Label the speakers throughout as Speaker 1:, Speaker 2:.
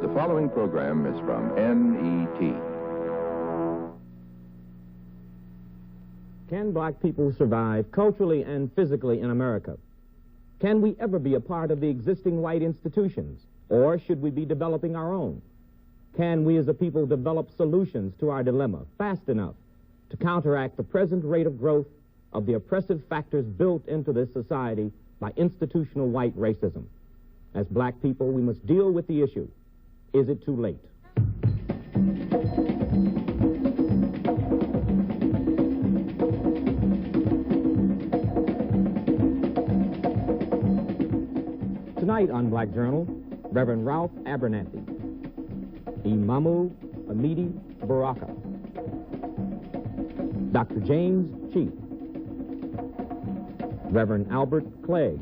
Speaker 1: The following program is from NET.
Speaker 2: Can black people survive culturally and physically in America? Can we ever be a part of the existing white institutions, or should we be developing our own? Can we as a people develop solutions to our dilemma fast enough to counteract the present rate of growth of the oppressive factors built into this society by institutional white racism? As black people, we must deal with the issue. Is it too late? Tonight on Black Journal, Reverend Ralph Abernathy, Imamu Amidi Baraka, Dr. James Cheek, Reverend Albert Clegg,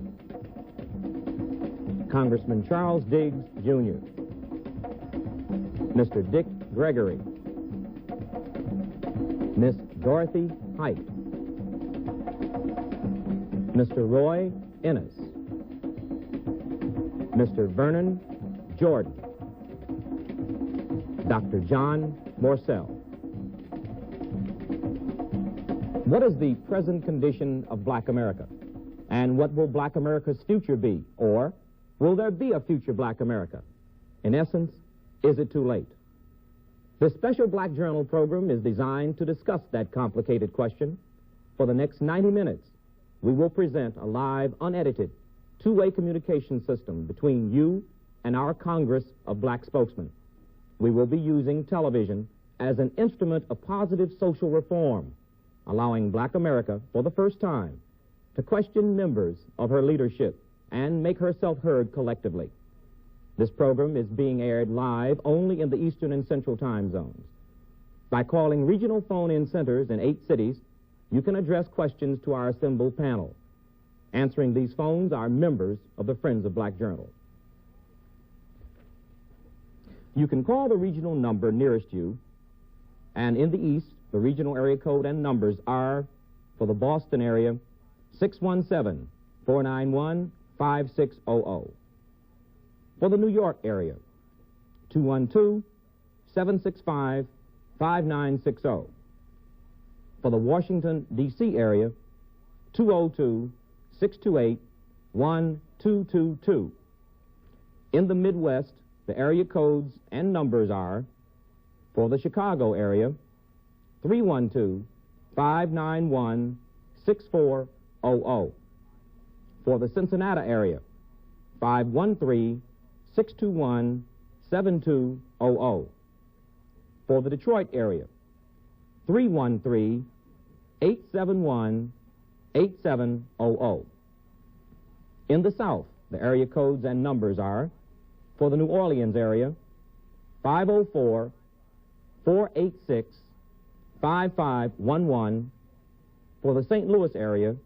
Speaker 2: Congressman Charles Diggs, Jr., Mr. Dick Gregory, Miss Dorothy Height, Mr. Roy Ennis, Mr. Vernon Jordan, Dr. John Morsell. What is the present condition of black America? And what will black America's future be? Or will there be a future black America? In essence, is it too late? This special Black Journal program is designed to discuss that complicated question. For the next 90 minutes, we will present a live, unedited, two-way communication system between you and our Congress of black spokesmen. We will be using television as an instrument of positive social reform, allowing black America, for the first time, to question members of her leadership and make herself heard collectively. This program is being aired live only in the Eastern and Central time zones. By calling regional phone-in centers in 8 cities, you can address questions to our assembled panel. Answering these phones are members of the Friends of Black Journal. You can call the regional number nearest you, and in the East, the regional area code and numbers are, for the Boston area, 617-491-5600. For the New York area, 212-765-5960. For the Washington, D.C. area, 202-628-1222. In the Midwest, the area codes and numbers are, for the Chicago area, 312-591-6400. For the Cincinnati area, 513-621-7200. For the Detroit area, 313-871-8700. In the South, the area codes and numbers are, for the New Orleans area, 504-486-5511. For the St. Louis area,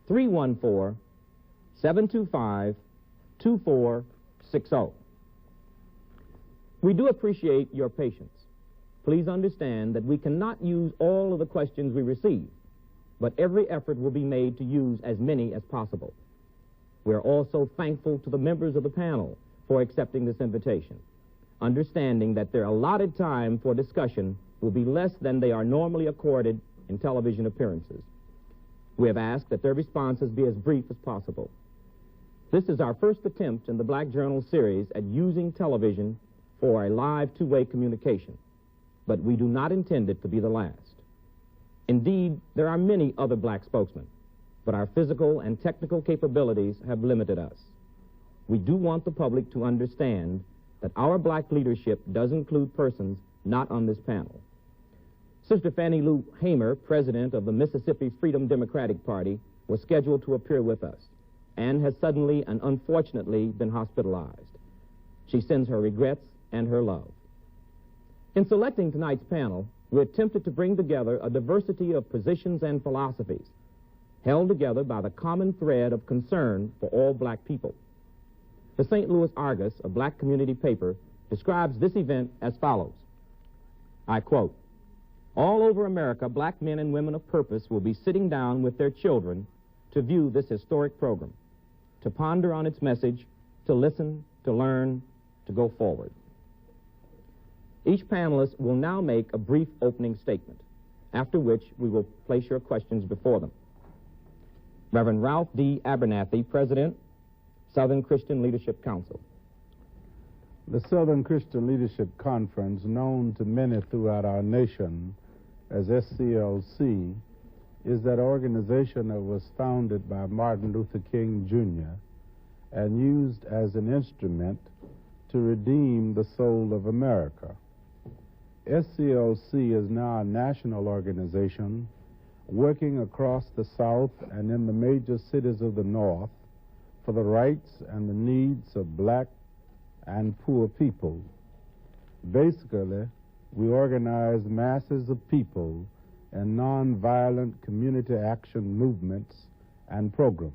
Speaker 2: 314-725-2460. We do appreciate your patience. Please understand that we cannot use all of the questions we receive, but every effort will be made to use as many as possible. We are also thankful to the members of the panel for accepting this invitation, understanding that their allotted time for discussion will be less than they are normally accorded in television appearances. We have asked that their responses be as brief as possible. This is our first attempt in the Black Journal series at using television for a live two-way communication, but we do not intend it to be the last. Indeed, there are many other black spokesmen, but our physical and technical capabilities have limited us. We do want the public to understand that our black leadership does include persons not on this panel. Sister Fannie Lou Hamer, president of the Mississippi Freedom Democratic Party, was scheduled to appear with us and has suddenly and unfortunately been hospitalized. She sends her regrets and her love. In selecting tonight's panel, we attempted to bring together a diversity of positions and philosophies, held together by the common thread of concern for all black people. The St. Louis Argus, a black community paper, describes this event as follows. I quote, "All over America, black men and women of purpose will be sitting down with their children to view this historic program, to ponder on its message, to listen, to learn, to go forward." Each panelist will now make a brief opening statement, after which we will place your questions before them. Reverend Ralph D. Abernathy, President, Southern Christian Leadership Council.
Speaker 3: The Southern Christian Leadership Conference, known to many throughout our nation as SCLC, is that organization that was founded by Martin Luther King, Jr. and used as an instrument to redeem the soul of America. SCLC is now a national organization working across the South and in the major cities of the North for the rights and the needs of black and poor people. Basically, we organize masses of people in nonviolent community action movements and programs.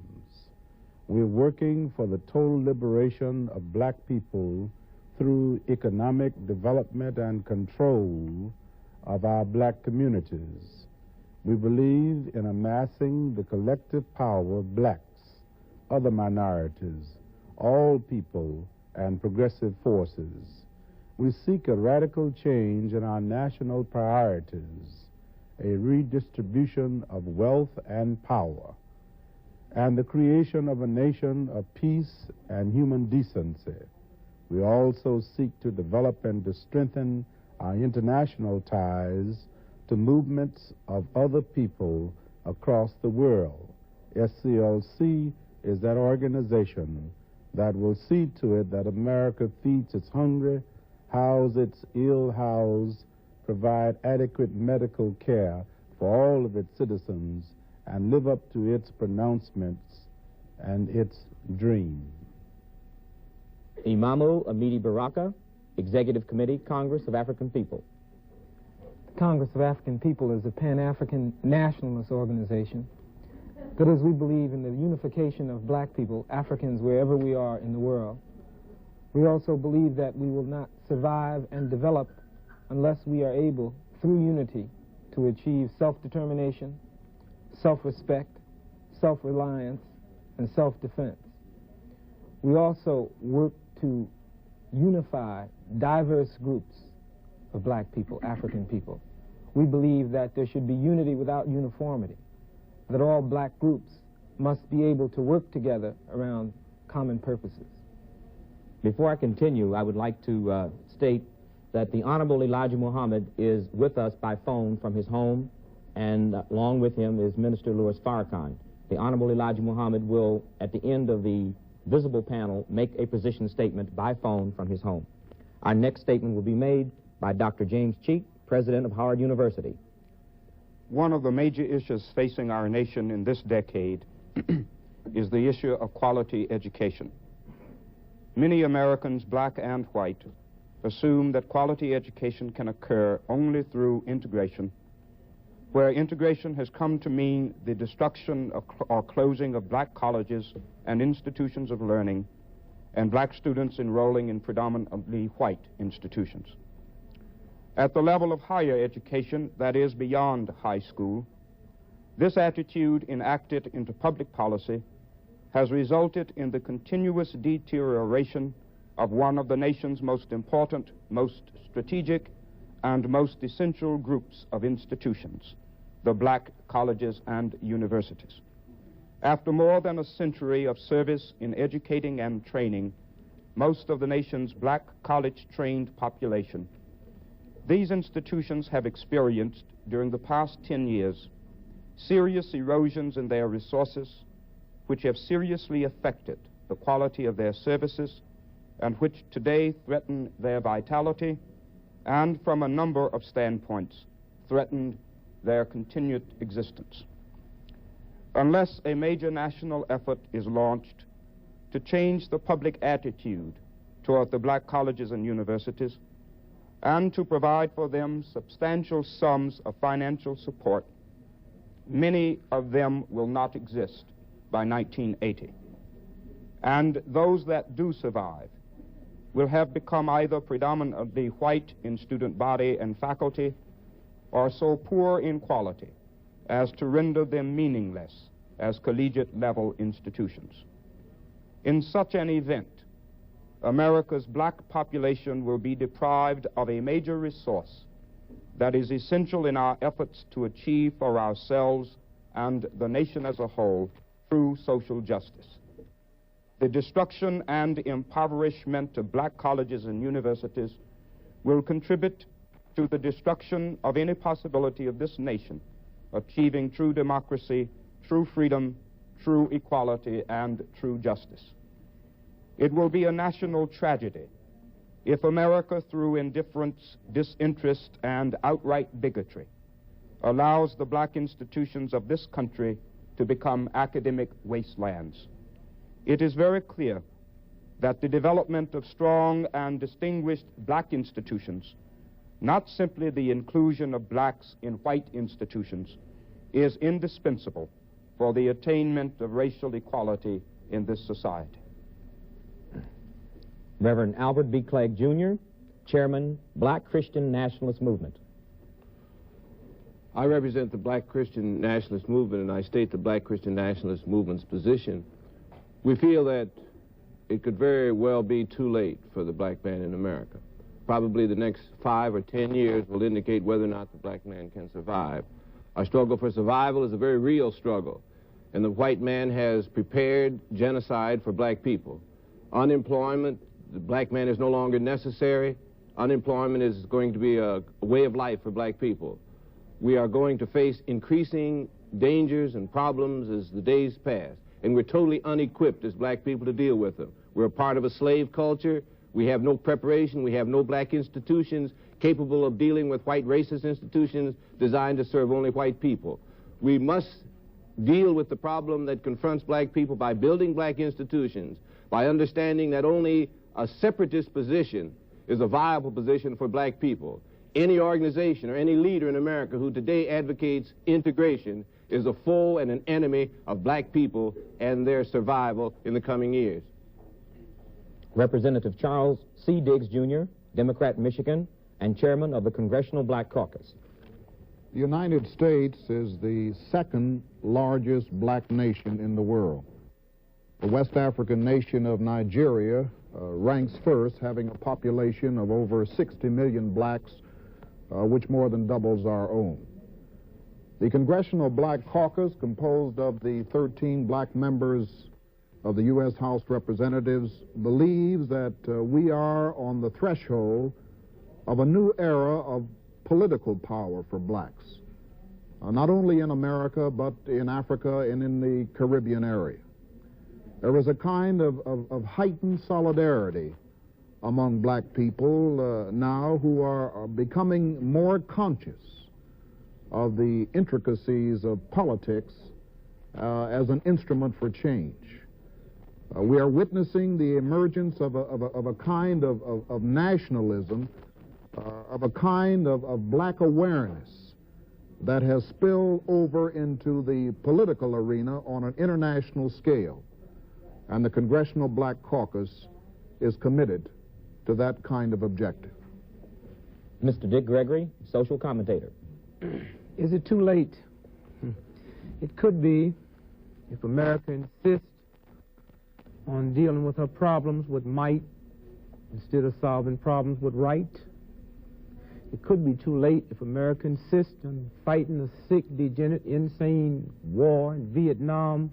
Speaker 3: We're working for the total liberation of black people through economic development and control of our black communities. We believe in amassing the collective power of blacks, other minorities, all people, and progressive forces. We seek a radical change in our national priorities, a redistribution of wealth and power, and the creation of a nation of peace and human decency. We also seek to develop and to strengthen our international ties to movements of other people across the world. SCLC is that organization that will see to it that America feeds its hungry, house its ill-housed, provide adequate medical care for all of its citizens, and live up to its pronouncements and its dream.
Speaker 2: Imamu Amidi Baraka, Executive Committee, Congress of African People.
Speaker 4: The Congress of African People is a Pan-African nationalist organization that as we believe in the unification of black people, Africans, wherever we are in the world. We also believe that we will not survive and develop unless we are able, through unity, to achieve self-determination, self-respect, self-reliance, and self-defense. We also work to unify diverse groups of black people, African people. We believe that there should be unity without uniformity, that all black groups must be able to work together around common purposes.
Speaker 2: Before I continue, I would like to state that the Honorable Elijah Muhammad is with us by phone from his home, and along with him is Minister Louis Farrakhan. The Honorable Elijah Muhammad will, at the end of the visible panel, make a position statement by phone from his home. Our next statement will be made by Dr. James Cheek, President of Howard University.
Speaker 5: One of the major issues facing our nation in this decade is the issue of quality education. Many Americans, black and white, assume that quality education can occur only through integration, where integration has come to mean the destruction or closing of black colleges and institutions of learning, and black students enrolling in predominantly white institutions. At the level of higher education, that is beyond high school, this attitude enacted into public policy has resulted in the continuous deterioration of one of the nation's most important, most strategic, and most essential groups of institutions, the black colleges and universities. After more than a century of service in educating and training most of the nation's black college-trained population, these institutions have experienced, during the past 10 years, serious erosions in their resources, which have seriously affected the quality of their services and which today threaten their vitality and, from a number of standpoints, threaten their continued existence. Unless a major national effort is launched to change the public attitude toward the black colleges and universities and to provide for them substantial sums of financial support, many of them will not exist by 1980. And those that do survive will have become either predominantly white in student body and faculty or so poor in quality as to render them meaningless as collegiate-level institutions. In such an event, America's black population will be deprived of a major resource that is essential in our efforts to achieve for ourselves and the nation as a whole true social justice. The destruction and impoverishment of black colleges and universities will contribute to the destruction of any possibility of this nation achieving true democracy, true freedom, true equality, and true justice. It will be a national tragedy if America, through indifference, disinterest, and outright bigotry, allows the black institutions of this country to become academic wastelands. It is very clear that the development of strong and distinguished black institutions, not simply the inclusion of blacks in white institutions, is indispensable for the attainment of racial equality in this society.
Speaker 2: Reverend Albert B. Clegg, Jr., Chairman, Black Christian Nationalist Movement.
Speaker 6: I represent the Black Christian Nationalist Movement, and I state the Black Christian Nationalist Movement's position. We feel that it could very well be too late for the black man in America. Probably the next 5 or 10 years will indicate whether or not the black man can survive. Our struggle for survival is a very real struggle, and the white man has prepared genocide for black people. Unemployment, the black man is no longer necessary. Unemployment is going to be a way of life for black people. We are going to face increasing dangers and problems as the days pass, and we're totally unequipped as black people to deal with them. We're a part of a slave culture. We have no preparation. We have no black institutions capable of dealing with white racist institutions designed to serve only white people. We must deal with the problem that confronts black people by building black institutions, by understanding that only a separatist position is a viable position for black people. Any organization or any leader in America who today advocates integration is a foe and an enemy of black people and their survival in the coming years.
Speaker 2: Representative Charles C. Diggs, Jr., Democrat, Michigan, and Chairman of the Congressional Black Caucus.
Speaker 7: The United States is the second largest black nation in the world. The West African nation of Nigeria ranks first, having a population of over 60 million blacks, which more than doubles our own. The Congressional Black Caucus, composed of the 13 black members of the U.S. House of Representatives, believes that we are on the threshold of a new era of political power for blacks, not only in America, but in Africa and in the Caribbean area. There is a kind of heightened solidarity among black people now who are becoming more conscious of the intricacies of politics as an instrument for change. We are witnessing the emergence of a kind of nationalism, of a kind of black awareness that has spilled over into the political arena on an international scale. And the Congressional Black Caucus is committed to that kind of objective.
Speaker 2: Mr. Dick Gregory, social commentator.
Speaker 4: Is it too late? It could be if America insists on dealing with her problems with might instead of solving problems with right. It could be too late if America insists on fighting a sick, degenerate, insane war in Vietnam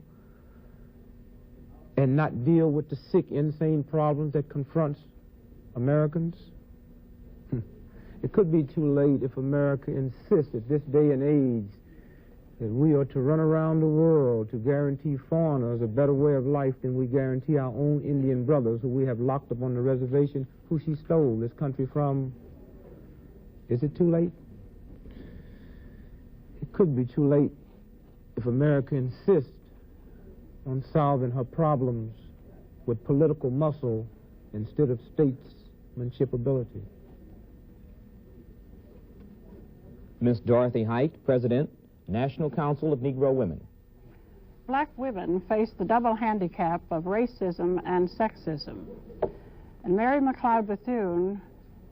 Speaker 4: and not deal with the sick, insane problems that confronts Americans. It could be too late if America insists at this day and age that we are to run around the world to guarantee foreigners a better way of life than we guarantee our own Indian brothers who we have locked up on the reservation, who she stole this country from. Is it too late? It could be too late if America insists on solving her problems with political muscle instead of statesmanship ability.
Speaker 2: Miss Dorothy Height, President, National Council of Negro Women.
Speaker 8: Black women face the double handicap of racism and sexism. And Mary McLeod Bethune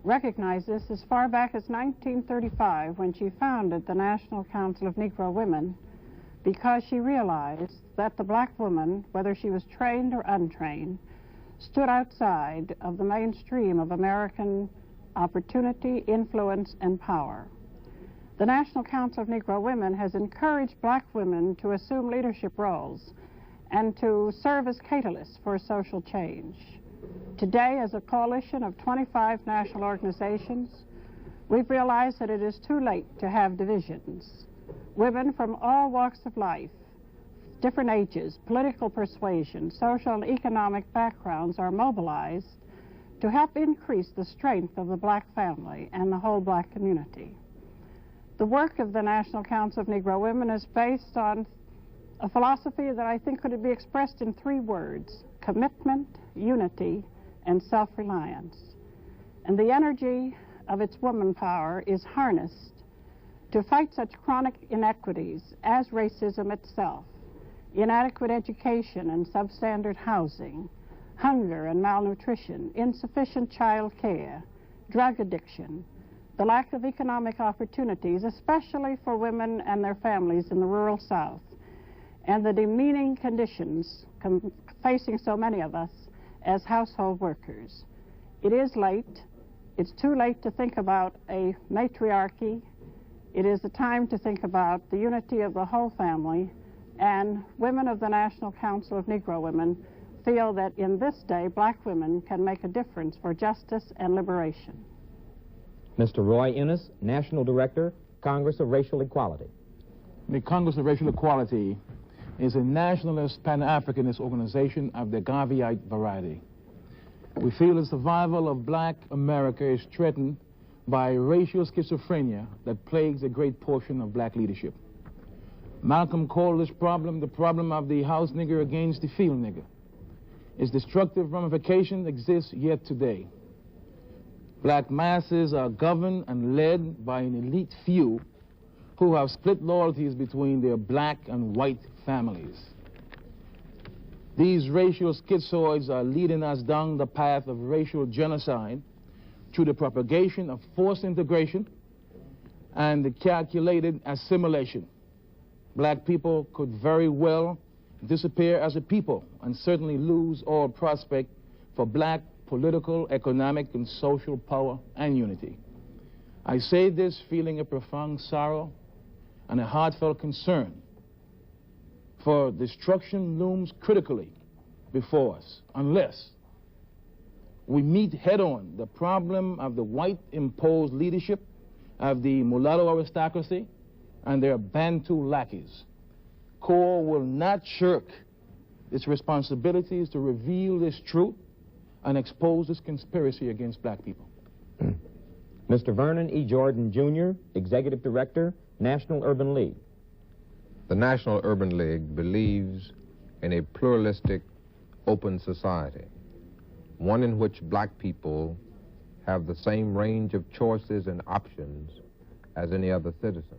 Speaker 8: recognized this as far back as 1935 when she founded the National Council of Negro Women, because she realized that the black woman, whether she was trained or untrained, stood outside of the mainstream of American opportunity, influence, and power. The National Council of Negro Women has encouraged black women to assume leadership roles and to serve as catalysts for social change. Today, as a coalition of 25 national organizations, we've realized that it is too late to have divisions. Women from all walks of life, different ages, political persuasion, social and economic backgrounds are mobilized to help increase the strength of the black family and the whole black community. The work of the National Council of Negro Women is based on a philosophy that I think could be expressed in 3 words: commitment, unity, and self-reliance. And the energy of its woman power is harnessed to fight such chronic inequities as racism itself, inadequate education and substandard housing, hunger and malnutrition, insufficient child care, drug addiction, the lack of economic opportunities, especially for women and their families in the rural South, and the demeaning conditions facing so many of us as household workers. It is late. It's too late to think about a matriarchy. It is the time to think about the unity of the whole family, and women of the National Council of Negro Women feel that in this day, black women can make a difference for justice and liberation.
Speaker 2: Mr. Roy Innes, National Director, Congress of Racial Equality.
Speaker 9: The Congress of Racial Equality is a nationalist, pan-Africanist organization of the Garveyite variety. We feel the survival of black America is threatened by racial schizophrenia that plagues a great portion of black leadership. Malcolm called this problem the problem of the house nigger against the field nigger. Its destructive ramifications exist yet today. Black masses are governed and led by an elite few who have split loyalties between their black and white families. These racial schizoids are leading us down the path of racial genocide through the propagation of forced integration and the calculated assimilation. Black people could very well disappear as a people and certainly lose all prospect for black political, economic, and social power and unity. I say this feeling a profound sorrow and a heartfelt concern, for destruction looms critically before us unless we meet head-on the problem of the white-imposed leadership of the mulatto aristocracy and their Bantu lackeys. CORE will not shirk its responsibilities to reveal this truth and expose this conspiracy against black people.
Speaker 2: Mr. Vernon E. Jordan, Jr., Executive Director, National Urban League.
Speaker 1: The National Urban League believes in a pluralistic, open society, one in which black people have the same range of choices and options as any other citizen.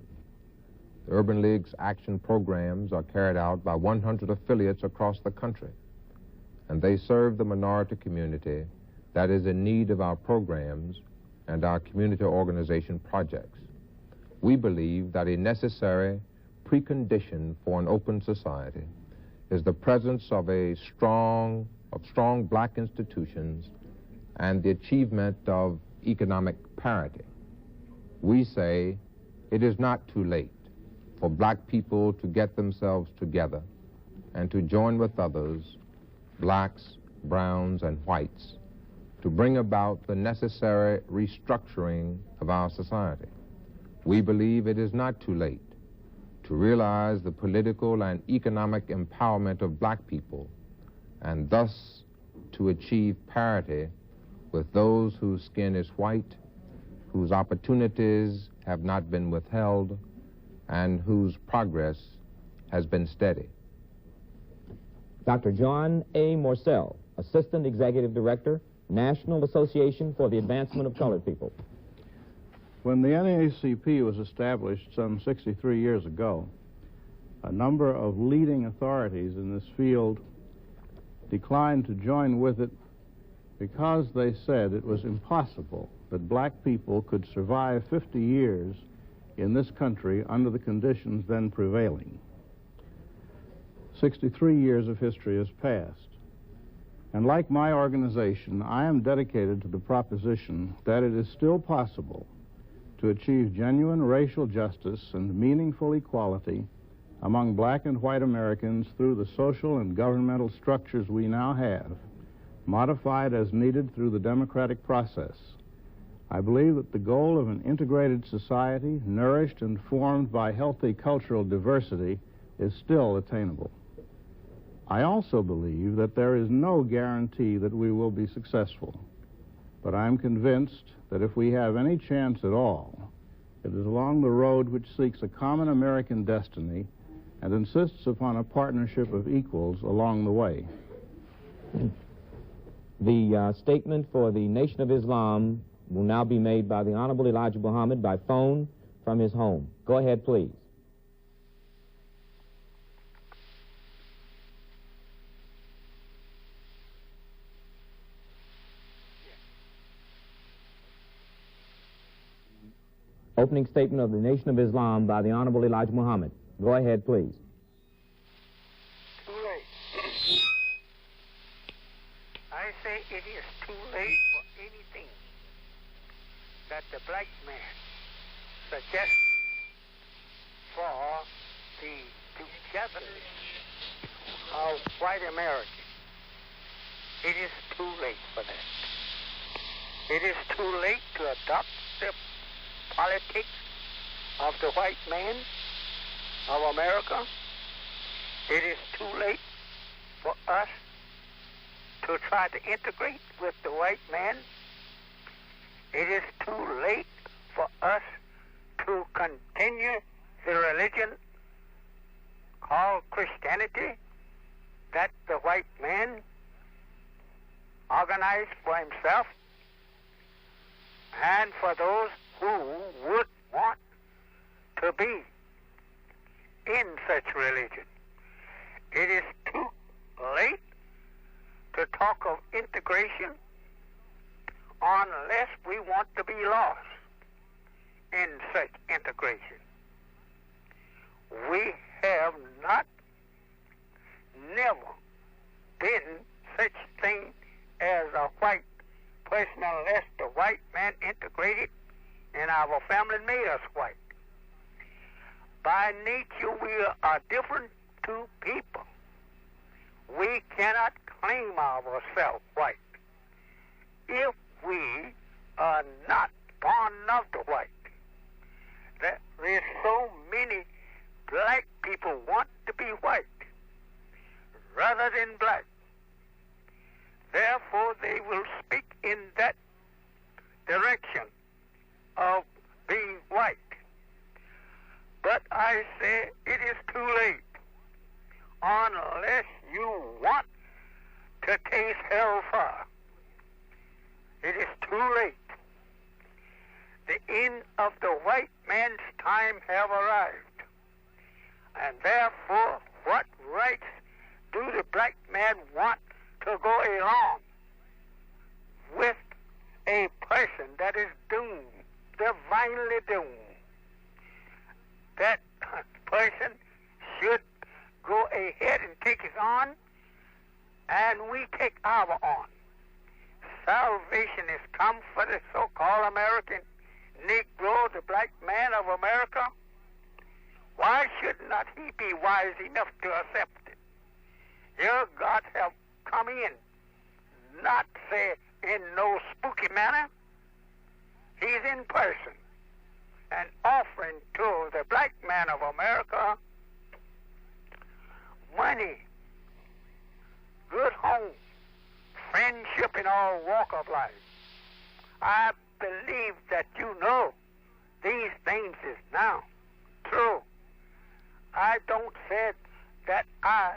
Speaker 1: The Urban League's action programs are carried out by 100 affiliates across the country, and they serve the minority community that is in need of our programs and our community organization projects. We believe that a necessary precondition for an open society is the presence of strong black institutions and the achievement of economic parity. We say it is not too late for black people to get themselves together and to join with others, blacks, browns, and whites, to bring about the necessary restructuring of our society. We believe it is not too late to realize the political and economic empowerment of black people and thus to achieve parity with those whose skin is white, whose opportunities have not been withheld, and whose progress has been steady.
Speaker 2: Dr. John A. Morsell, Assistant Executive Director, National Association for the Advancement of Colored People.
Speaker 3: When the NAACP was established some 63 years ago, a number of leading authorities in this field declined to join with it because they said it was impossible that black people could survive 50 years in this country under the conditions then prevailing. 63 years of history has passed, And like my organization, I am dedicated to the proposition that it is still possible to achieve genuine racial justice and meaningful equality among black and white Americans through the social and governmental structures we now have, modified as needed through the democratic process. I believe that the goal of an integrated society, nourished and formed by healthy cultural diversity, is still attainable. I also believe that there is no guarantee that we will be successful, but I'm convinced that if we have any chance at all, it is along the road which seeks a common American destiny and insists upon a partnership of equals along the way.
Speaker 2: The statement for the Nation of Islam will now be made by the Honorable Elijah Muhammad by phone from his home. Go ahead, please. Opening statement of the Nation of Islam by the Honorable Elijah Muhammad. Go ahead, please.
Speaker 10: Too late. I say it is too late for anything that the black man suggests for the togetherness of white Americans. It is too late for that. It is too late to adopt the politics of the white man of America. It is too late for us to try to integrate with the white man. It is too late for us to continue the religion called Christianity that the white man organized for himself and for those who would want to be in such religion. It is too late to talk of integration unless we want to be lost in such integration. We have never been such thing as a white person unless the white man integrated in our family and made us white. By nature, we are different two people. We cannot claim ourselves white if we are not born of the white. There is so many black people want to be white rather than black. Therefore, they will speak in that direction of being white. But I say it is too late unless you want to taste hellfire. It is too late. The end of the white man's time have arrived. And therefore, what rights do the black man want to go along with a person that is doomed, divinely doomed? That person should go ahead and take his on, and we take our on. Salvation has come for the so-called American Negro, the black man of America. Why should not he be wise enough to accept it? Your God have come in, not say in no spooky manner. He's in person and offering to the black man of America money, good home, friendship in all walk of life. I believe that you know these things is now true. I don't say that I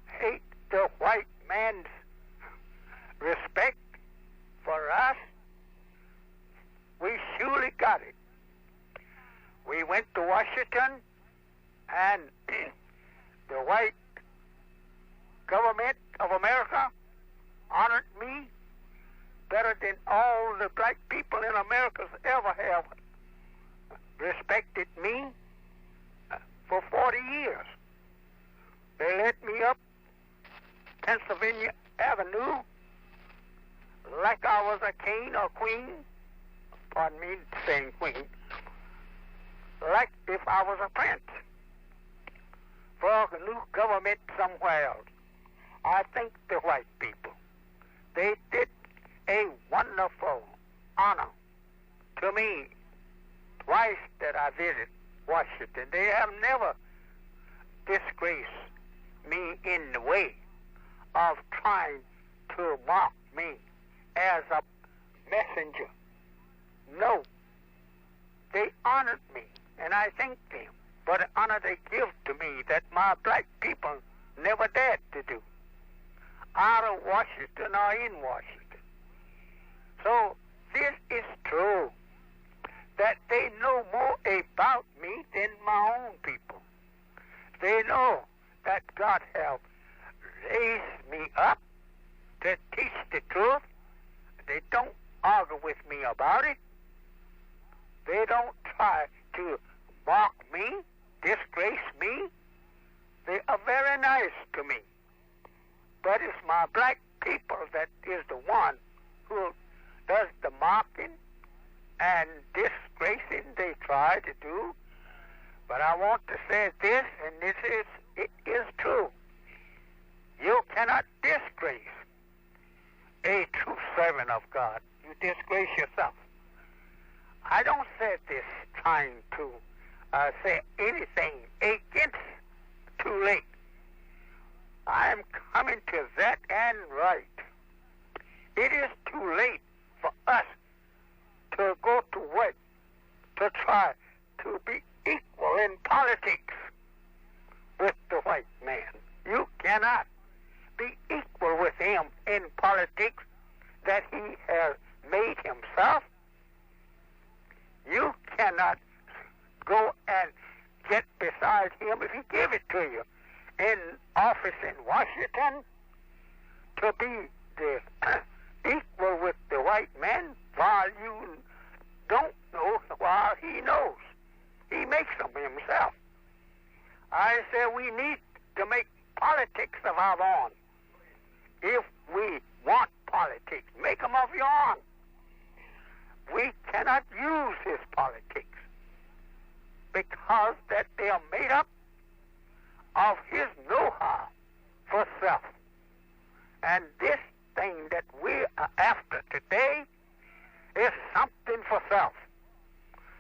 Speaker 10: hate the white man's respect for us. We surely got it. We went to Washington, and the white government of America honored me better than all the black people in America ever have respected me for 40 years. They led me up Pennsylvania Avenue like I was a king or queen, pardon me saying queen, like if I was a prince for a new government somewhere else. I think the white people, they did a wonderful honor to me twice that I visited Washington. They have never disgraced me in the way of trying to mock me as a messenger. No, they honored me, and I thank them for the honor they give to me that my black people never dared to do, out of Washington or in Washington. So this is true, that they know more about me than my own people. They know that God has raised me up to teach the truth. They don't argue with me about it. They don't try to mock me, disgrace me. They are very nice to me. But it's my black people that is the one who does the mocking and disgracing they try to do. But I want to say this, and it is true. You cannot disgrace a true servant of God. You disgrace yourself. I don't say this trying to say anything against too late. I am coming to that and right. It is too late for us to go to work to try to be equal in politics with the white man. You cannot be equal with him in politics that he has made himself. You cannot go and get beside him if he gave it to you in office in Washington to be the equal with the white man while you don't know, while he knows. He makes them himself. I say we need to make politics of our own. If we want politics, make them of your own. We cannot use his politics because that they are made up of his know-how for self. And this thing that we are after today is something for self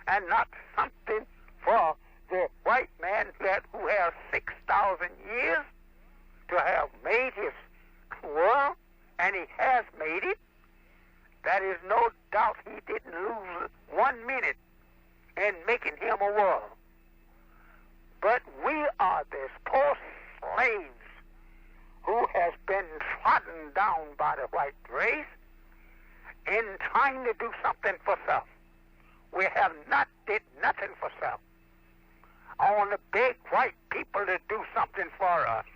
Speaker 10: and not something for the white man who has 6,000 years to have made his world, and he has made it. There is no doubt he didn't lose 1 minute in making him a world. But we are this poor slaves who has been trodden down by the white race in trying to do something for self. We have not did nothing for self. I want the big white people to do something for us.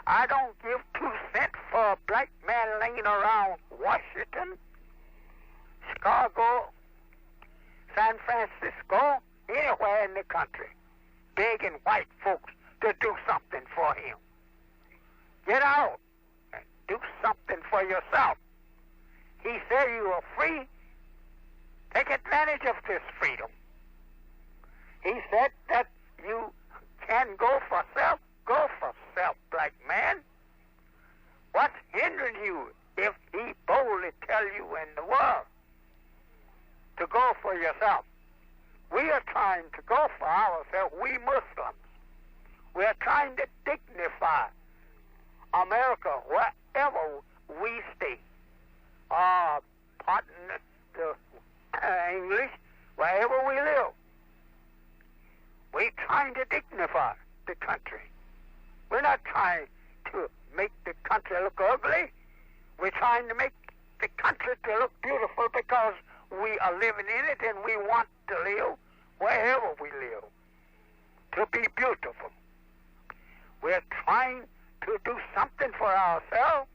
Speaker 10: I don't give 2 cents for a black man laying around Washington, Chicago, San Francisco, anywhere in the country, begging white folks to do something for him. Get out and do something for yourself. He said you are free. Take advantage of this freedom. He said that you can go for self. Go for self, black man. What's hindering you if he boldly tell you in the world to go for yourself? We are trying to go for ourselves, we Muslims. We are trying to dignify America wherever we stay. Pardon the English, wherever we live. We're trying to dignify the country. We're not trying to make the country look ugly. We're trying to make the country to look beautiful because we are living in it and we want to live wherever we live to be beautiful. We're trying to do something for ourselves,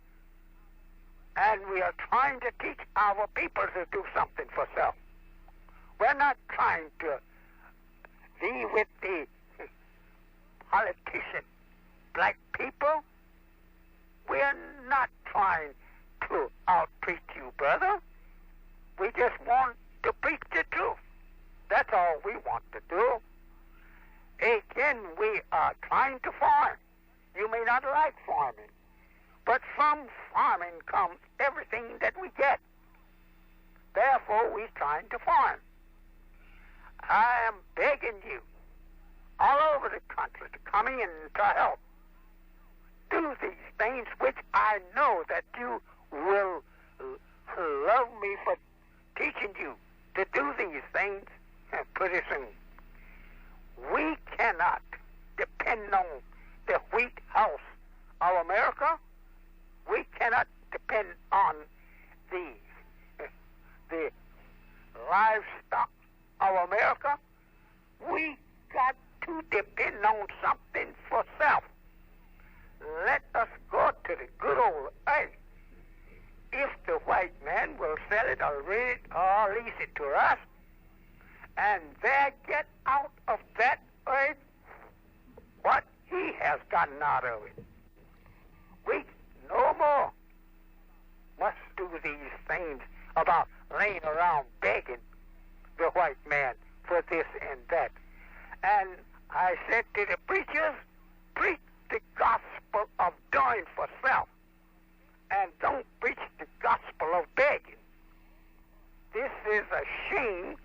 Speaker 10: and we are trying to teach our people to do something for self. We're not trying to be with the politician black people. We're not trying to out-preach you, brother. We just want to preach the truth. That's all we want to do. Again, we are trying to farm. You may not like farming, but from farming comes everything that we get. Therefore, we're trying to farm. I am begging you all over the country to come in to help. Do these things which I know that you will love me for teaching you to do these things pretty soon. We cannot depend on the wheat house of America. We cannot depend on the livestock of America. We got to depend on something for self. Let us go to the good old earth. If the white man will sell it or rent it or lease it to us, and there get out of that earth what he has gotten out of it. We no more must do these things about laying around begging the white man for this and that. And I said to the preachers, preach the gospel of doing for self, and don't preach the gospel of begging. This is a shame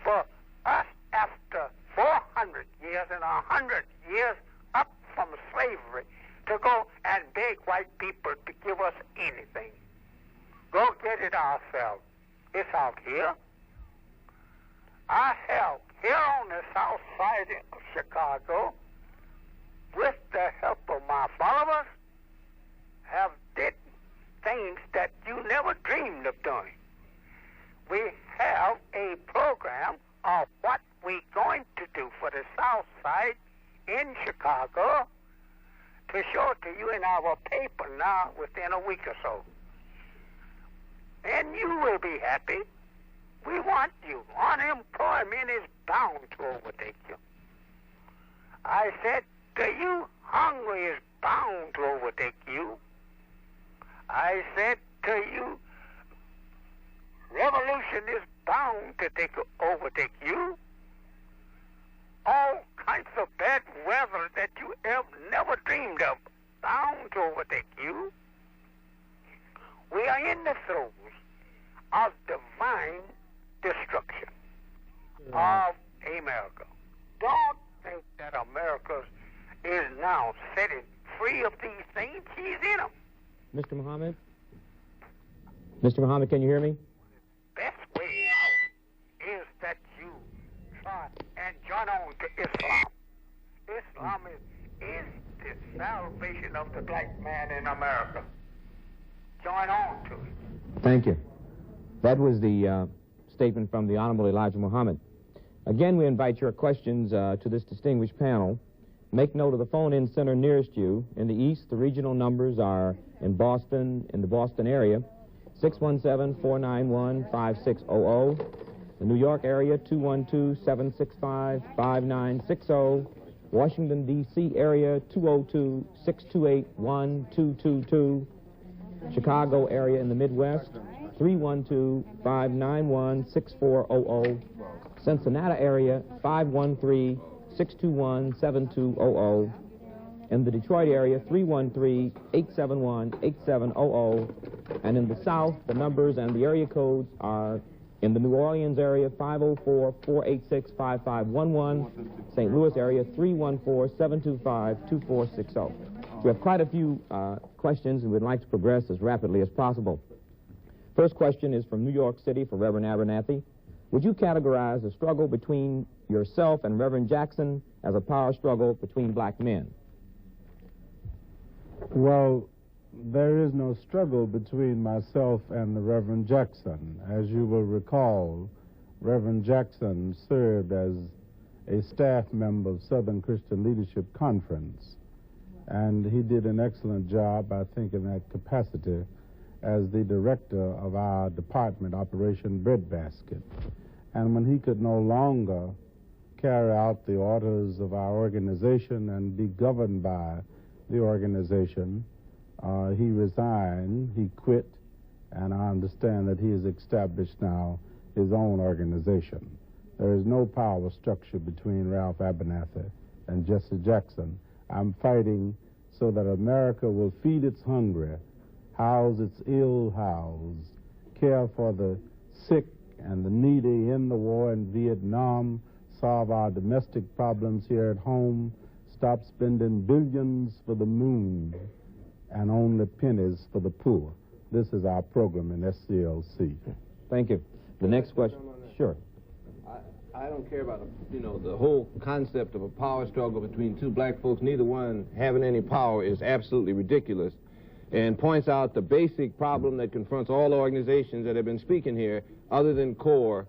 Speaker 10: for us after 400 years and 100 years up from slavery to go and beg white people to give us anything. Go get it ourselves. It's out here. I have here on the south side of Chicago, with the help of my followers, have did things that you never dreamed of doing. We have a program of what we're going to do for the south side in Chicago to show to you in our paper now within a week or so. And you will be happy. We want you. Unemployment is bound to overtake you. I said to you, hunger is bound to overtake you. I said to you, revolution is bound to overtake you. All kinds of bad weather that you never dreamed of, bound to overtake you. We are in the throes of divine destruction of America. Don't think that America is now setting free of these things. He's in them.
Speaker 2: Mr. Muhammad? Mr. Muhammad, can you hear me?
Speaker 10: Best way out is that you try and join on to Islam. Islam is the salvation of the black man in America. Join on to it.
Speaker 2: Thank you. That was the statement from the Honorable Elijah Muhammad. Again, we invite your questions to this distinguished panel. Make note of the phone-in center nearest you. In the east, the regional numbers are in Boston, in the Boston area, 617-491-5600. The New York area, 212-765-5960. Washington, D.C. area, 202-628-1222. Chicago area in the Midwest, 312-591-6400. Cincinnati area, 513-621-7200. In the Detroit area, 313-871-8700. And in the South, the numbers and the area codes are in the New Orleans area, 504-486-5511. St. Louis area, 314-725-2460. We have quite a few questions, and we'd like to progress as rapidly as possible. First question is from New York City for Reverend Abernathy. Would you categorize the struggle between yourself and Reverend Jackson as a power struggle between black men?
Speaker 3: Well, there is no struggle between myself and the Reverend Jackson. As you will recall, Reverend Jackson served as a staff member of Southern Christian Leadership Conference, and he did an excellent job, I think, in that capacity as the director of our department, Operation Breadbasket. And when he could no longer carry out the orders of our organization and be governed by the organization, he resigned, he quit, and I understand that he has established now his own organization. There is no power structure between Ralph Abernathy and Jesse Jackson. I'm fighting so that America will feed its hungry, house its ill-housed, care for the sick and the needy in the war in Vietnam, solve our domestic problems here at home, stop spending billions for the moon and only pennies for the poor. This is our program in SCLC.
Speaker 2: Thank you. The next question. Sure.
Speaker 6: I don't care about, the whole concept of a power struggle between two black folks, neither one having any power, is absolutely ridiculous, and points out the basic problem that confronts all the organizations that have been speaking here, other than CORE.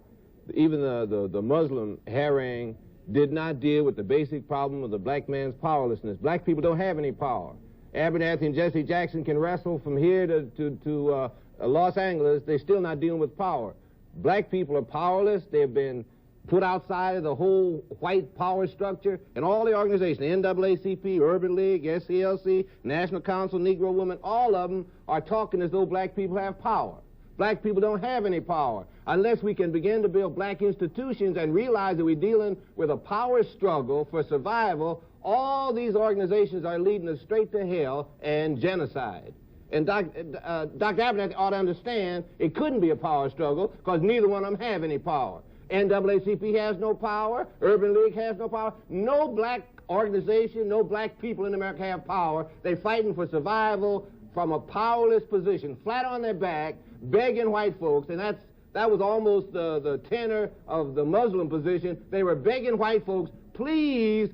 Speaker 6: Even the Muslim harangue did not deal with the basic problem of the black man's powerlessness. Black people don't have any power. Abernathy and Jesse Jackson can wrestle from here to Los Angeles. They're still not dealing with power. Black people are powerless. They've been put outside of the whole white power structure, and all the organizations, the NAACP, Urban League, SCLC, National Council, Negro Women, all of them are talking as though black people have power. Black people don't have any power. Unless we can begin to build black institutions and realize that we're dealing with a power struggle for survival, all these organizations are leading us straight to hell and genocide. And Dr. Abernathy ought to understand it couldn't be a power struggle because neither one of them have any power. NAACP has no power. Urban League has no power. No black organization, no black people in America have power. They're fighting for survival from a powerless position, flat on their back, begging white folks, and that was almost the tenor of the Muslim position. They were begging white folks, please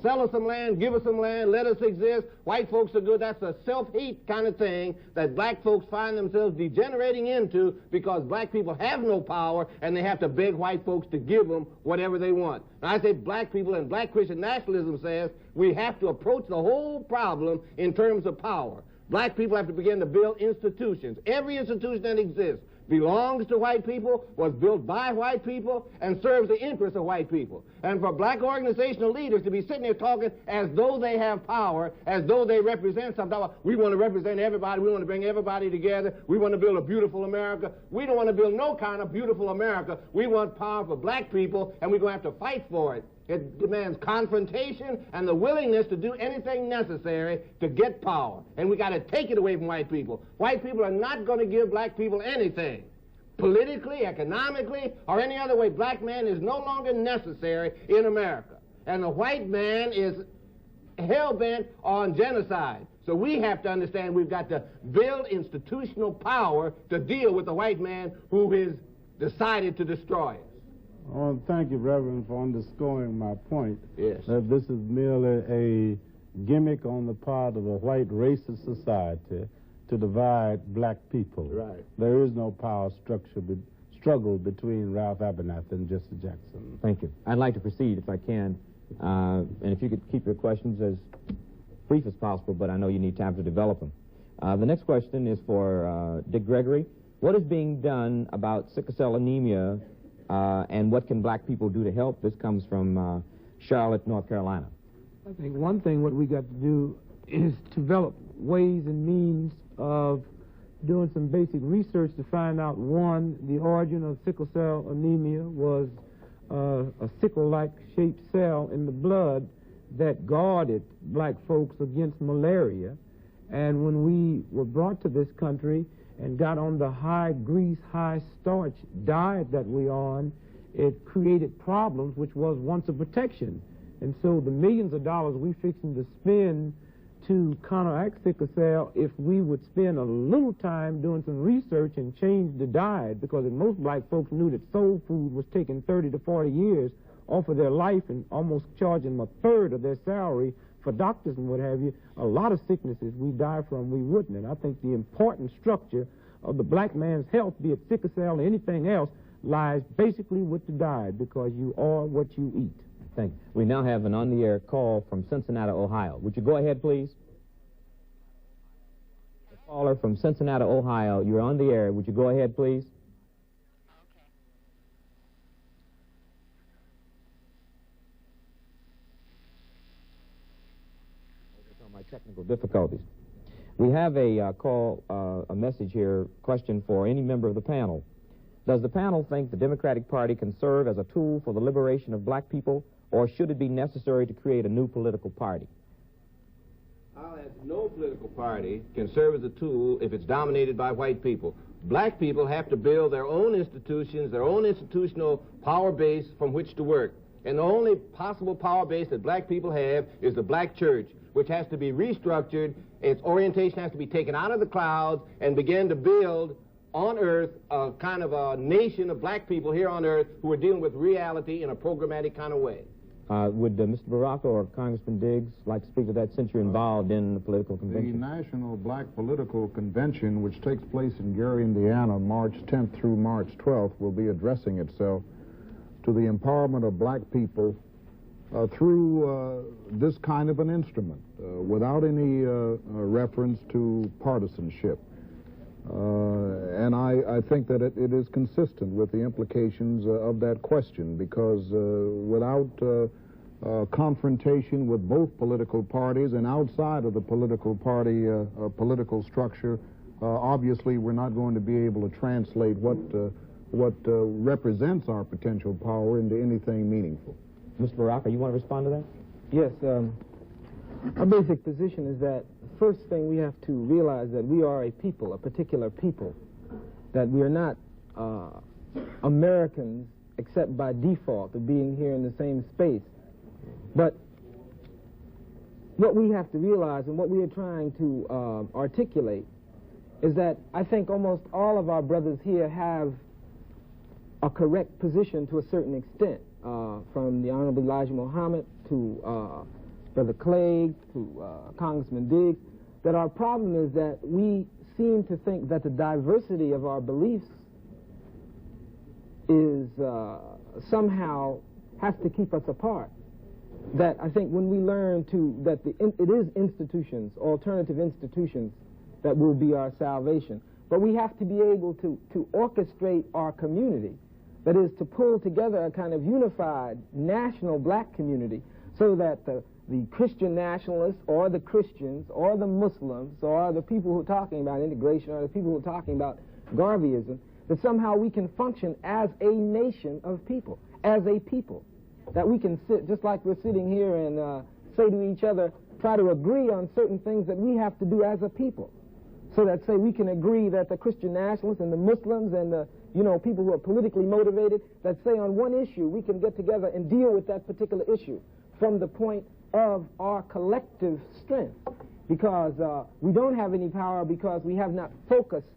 Speaker 6: sell us some land, give us some land, let us exist. White folks are good. That's a self-hate kind of thing that black folks find themselves degenerating into because black people have no power and they have to beg white folks to give them whatever they want. And I say black people and black Christian nationalism says we have to approach the whole problem in terms of power. Black people have to begin to build institutions. Every institution that exists belongs to white people, was built by white people, and serves the interests of white people. And for black organizational leaders to be sitting there talking as though they have power, as though they represent something. We want to represent everybody. We want to bring everybody together. We want to build a beautiful America. We don't want to build no kind of beautiful America. We want power for black people, and we're going to have to fight for it. It demands confrontation and the willingness to do anything necessary to get power. And we got to take it away from white people. White people are not going to give black people anything. Politically, economically, or any other way, black man is no longer necessary in America. And the white man is hell-bent on genocide. So we have to understand we've got to build institutional power to deal with the white man who has decided to destroy us.
Speaker 3: I want to thank you, Reverend, for underscoring my point.
Speaker 6: Yes.
Speaker 3: That this is merely a gimmick on the part of a white racist society to divide black people.
Speaker 6: Right.
Speaker 3: There is no power struggle between Ralph Abernathy and Jesse Jackson.
Speaker 2: Thank you. I'd like to proceed, if I can, and if you could keep your questions as brief as possible, but I know you need time to develop them. The next question is for Dick Gregory. What is being done about sickle cell anemia and what can black people do to help? This comes from Charlotte, North Carolina.
Speaker 4: I think one thing what we got to do is develop ways and means of doing some basic research to find out, one, the origin of sickle cell anemia was a sickle-like shaped cell in the blood that guarded black folks against malaria. And when we were brought to this country and got on the high grease, high starch diet that we're on, it created problems which was once a protection. And so the millions of dollars we fixing to spend to counteract sickle cell, if we would spend a little time doing some research and change the diet, because if most black folks knew that soul food was taking 30 to 40 years off of their life and almost charging them a third of their salary for doctors and what have you, a lot of sicknesses we die from we wouldn't. And I think the important structure of the black man's health, be it sickle cell or anything else, lies basically with the diet, because you are what you eat.
Speaker 2: Thank you. We now have an on-the-air call from Cincinnati, Ohio. Would you go ahead, please? The caller from Cincinnati, Ohio, you're on the air. Would you go ahead, please? Okay. My technical difficulties. We have a a message here, question for any member of the panel. Does the panel think the Democratic Party can serve as a tool for the liberation of black people, or should it be necessary to create a new political party?
Speaker 6: I'll answer, no political party can serve as a tool if it's dominated by white people. Black people have to build their own institutions, their own institutional power base from which to work. And the only possible power base that black people have is the black church, which has to be restructured. Its orientation has to be taken out of the clouds and begin to build on earth a kind of a nation of black people here on earth who are dealing with reality in a programmatic kind of way.
Speaker 2: Would Mr. Baraka or Congressman Diggs like to speak to that, since you're involved in the political convention?
Speaker 7: The National Black Political Convention, which takes place in Gary, Indiana, March 10th through March 12th, will be addressing itself to the empowerment of black people through this kind of an instrument, without any reference to partisanship. And I think that it is consistent with the implications of that question, because without confrontation with both political parties and outside of the political party political structure, obviously we're not going to be able to translate what represents our potential power into anything meaningful.
Speaker 2: Mr. Baraka, you want to respond to that?
Speaker 4: Yes. Our basic position is that the first thing we have to realize that we are a people, a particular people, that we are not Americans except by default of being here in the same space. But what we have to realize and what we are trying to articulate is that I think almost all of our brothers here have a correct position to a certain extent, from the Honorable Elijah Muhammad to Brother Clegg to Congressman Diggs, that our problem is that we seem to think that the diversity of our beliefs is somehow has to keep us apart. That I think when we learn that it is institutions, alternative institutions, that will be our salvation. But we have to be able to orchestrate our community, that is, to pull together a kind of unified national black community, so that the Christian nationalists or the Christians or the Muslims or the people who are talking about integration or the people who are talking about Garveyism, that somehow we can function as a nation of people, as a people. That we can sit, just like we're sitting here, and say to each other, try to agree on certain things that we have to do as a people. So that, say, we can agree that the Christian nationalists and the Muslims and the, people who are politically motivated, that, say, on one issue, we can get together and deal with that particular issue from the point of our collective strength. Because we don't have any power because we have not focused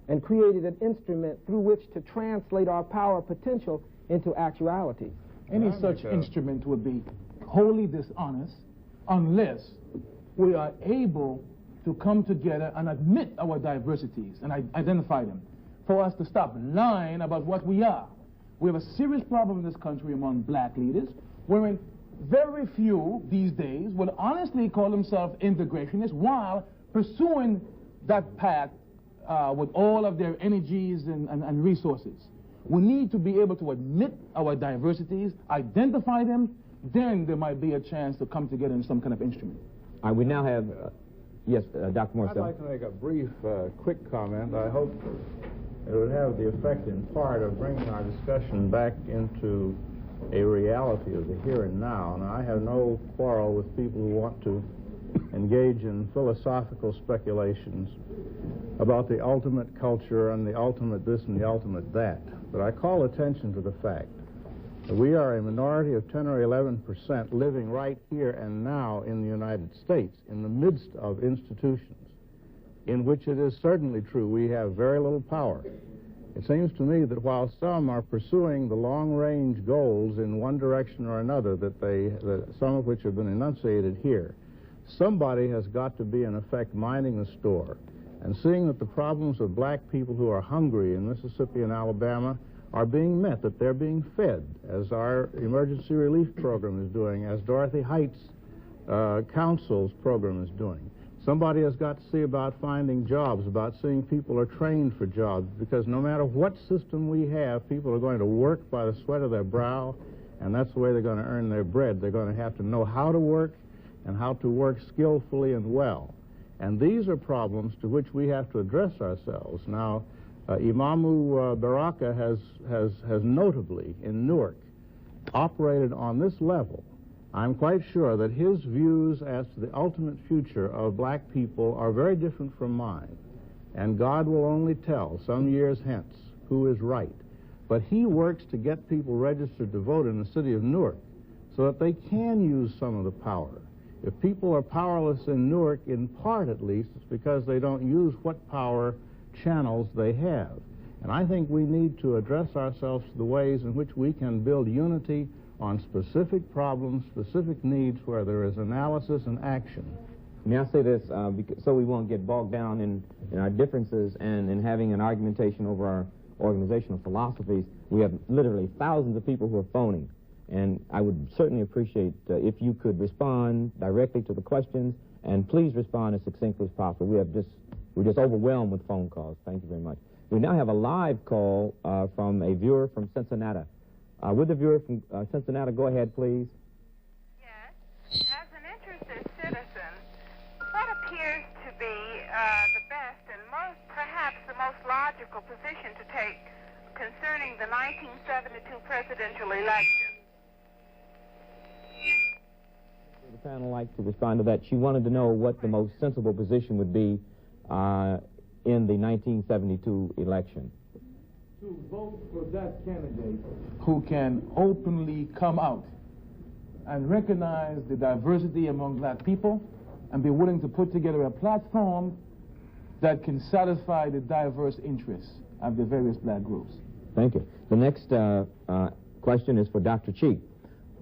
Speaker 4: and created an instrument through which to translate our power potential into actuality.
Speaker 9: Any such instrument would be wholly dishonest unless we are able to come together and admit our diversities and identify them, for us to stop lying about what we are. We have a serious problem in this country among black leaders, wherein very few these days will honestly call themselves integrationists while pursuing that path with all of their energies and resources. We need to be able to admit our diversities, identify them, then there might be a chance to come together in some kind of instrument.
Speaker 2: All right, we now have, yes, Dr. Morcell.
Speaker 3: I'd like to make a brief, quick comment. I hope it would have the effect in part of bringing our discussion back into a reality of the here and now. Now, I have no quarrel with people who want to engage in philosophical speculations about the ultimate culture and the ultimate this and the ultimate that. But I call attention to the fact that we are a minority of 10 or 11% living right here and now in the United States, in the midst of institutions in which it is certainly true we have very little power. It seems to me that while some are pursuing the long-range goals in one direction or another, that some of which have been enunciated here, somebody has got to be, in effect, minding the store and seeing that the problems of black people who are hungry in Mississippi and Alabama are being met, that they're being fed, as our emergency relief program is doing, as Dorothy Heights Council's program is doing. Somebody has got to see about finding jobs, about seeing people are trained for jobs, because no matter what system we have, people are going to work by the sweat of their brow, and that's the way they're going to earn their bread. They're going to have to know how to work and how to work skillfully and well. And these are problems to which we have to address ourselves. Now, Imamu Baraka has notably, in Newark, operated on this level. I'm quite sure that his views as to the ultimate future of black people are very different from mine. And God will only tell some years hence who is right. But he works to get people registered to vote in the city of Newark so that they can use some of the power. If people are powerless in Newark, in part at least, it's because they don't use what power channels they have. And I think we need to address ourselves to the ways in which we can build unity on specific problems, specific needs where there is analysis and action.
Speaker 2: May I say this, so we won't get bogged down in our differences and in having an argumentation over our organizational philosophies. We have literally thousands of people who are phoning, and I would certainly appreciate if you could respond directly to the questions, and please respond as succinctly as possible. We're just overwhelmed with phone calls. Thank you very much. We now have a live call from a viewer from Cincinnati. Would the viewer from Cincinnati go ahead, please?
Speaker 11: Yes. As an interested citizen, what appears to be the best and perhaps the most logical position to take concerning the 1972 presidential election?
Speaker 2: Would the panel like to respond to that? She wanted to know what the most sensible position would be in the 1972 election.
Speaker 9: To vote for that candidate who can openly come out and recognize the diversity among black people and be willing to put together a platform that can satisfy the diverse interests of the various black groups.
Speaker 2: Thank you. The next question is for Dr. Cheek.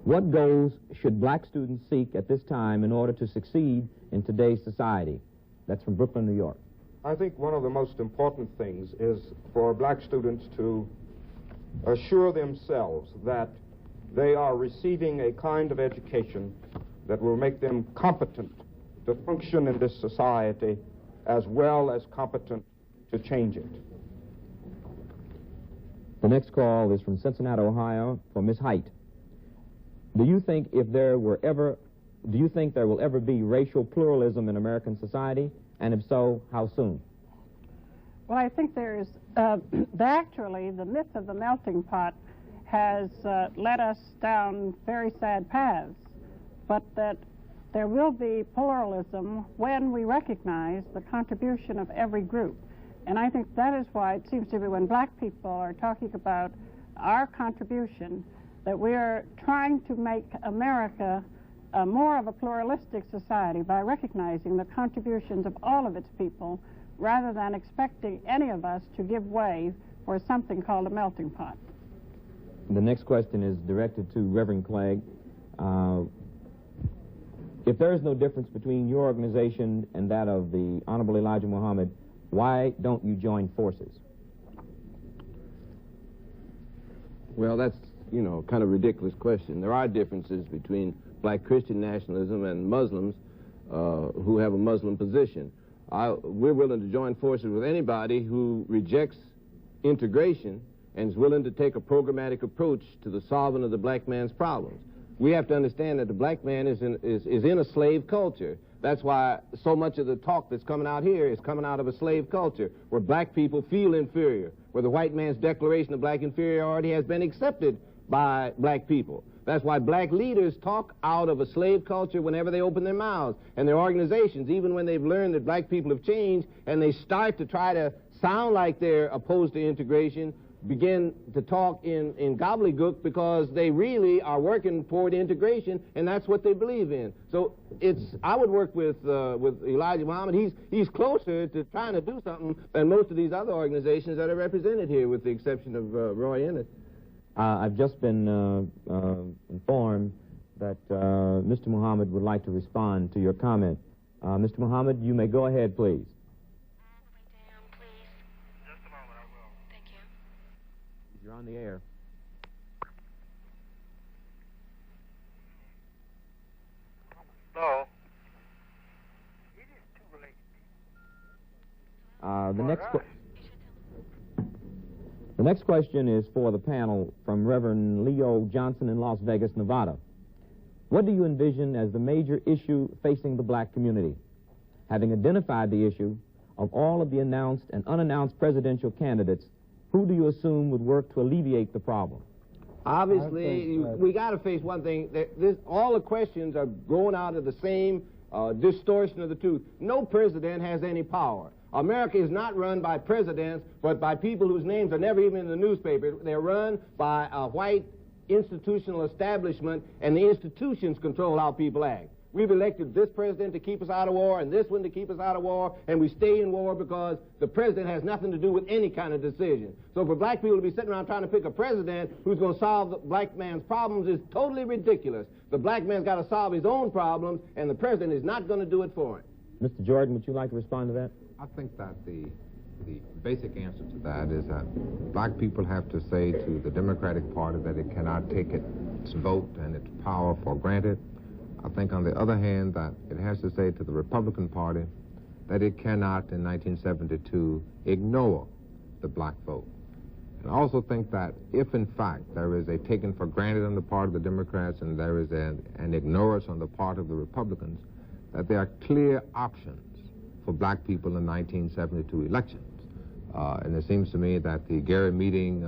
Speaker 2: What goals should black students seek at this time in order to succeed in today's society? That's from Brooklyn, New York.
Speaker 5: I think one of the most important things is for black students to assure themselves that they are receiving a kind of education that will make them competent to function in this society as well as competent to change it.
Speaker 2: The next call is from Cincinnati, Ohio, for Ms. Height. Do you think there will ever be racial pluralism in American society? And if so, how soon?
Speaker 8: Well, I think there's actually the myth of the melting pot has led us down very sad paths, but that there will be pluralism when we recognize the contribution of every group. And I think that is why it seems to me when black people are talking about our contribution, that we are trying to make America more of a pluralistic society by recognizing the contributions of all of its people rather than expecting any of us to give way for something called a melting pot.
Speaker 2: The next question is directed to Reverend Clegg. If there is no difference between your organization and that of the Honorable Elijah Muhammad, why don't you join forces?
Speaker 6: Well, that's, kind of a ridiculous question. There are differences between black Christian nationalism and Muslims who have a Muslim position. We're willing to join forces with anybody who rejects integration and is willing to take a programmatic approach to the solving of the black man's problems. We have to understand that the black man is in a slave culture. That's why so much of the talk that's coming out here is coming out of a slave culture, where black people feel inferior, where the white man's declaration of black inferiority has been accepted by black people. That's why black leaders talk out of a slave culture whenever they open their mouths. And their organizations, even when they've learned that black people have changed and they start to try to sound like they're opposed to integration, begin to talk in gobbledygook because they really are working toward integration, and that's what they believe in. So I would work with Elijah Muhammad. He's closer to trying to do something than most of these other organizations that are represented here, with the exception of Roy Ennis.
Speaker 2: I've just been informed that Mr. Muhammad would like to respond to your comment. Mr. Muhammad, you may go ahead, please. You're on the air.
Speaker 10: No. It is too late.
Speaker 2: The next question is for the panel from Reverend Leo Johnson in Las Vegas, Nevada. What do you envision as the major issue facing the black community? Having identified the issue, of all of the announced and unannounced presidential candidates, who do you assume would work to alleviate the problem?
Speaker 6: Obviously, we got to face one thing. All the questions are growing out of the same distortion of the truth. No president has any power. America is not run by presidents, but by people whose names are never even in the newspaper. They're run by a white institutional establishment, and the institutions control how people act. We've elected this president to keep us out of war and this one to keep us out of war, and we stay in war because the president has nothing to do with any kind of decision. So for black people to be sitting around trying to pick a president who's going to solve the black man's problems is totally ridiculous. The black man's got to solve his own problems, and the president is not going to do it for him.
Speaker 2: Mr. Jordan, would you like to respond to that?
Speaker 1: I think that the basic answer to that is that black people have to say to the Democratic Party that it cannot take its vote and its power for granted. I think, on the other hand, that it has to say to the Republican Party that it cannot, in 1972, ignore the black vote. And I also think that if, in fact, there is a taken for granted on the part of the Democrats and there is an ignorance on the part of the Republicans, that there are clear options for black people in 1972 elections. And it seems to me that the Gary meeting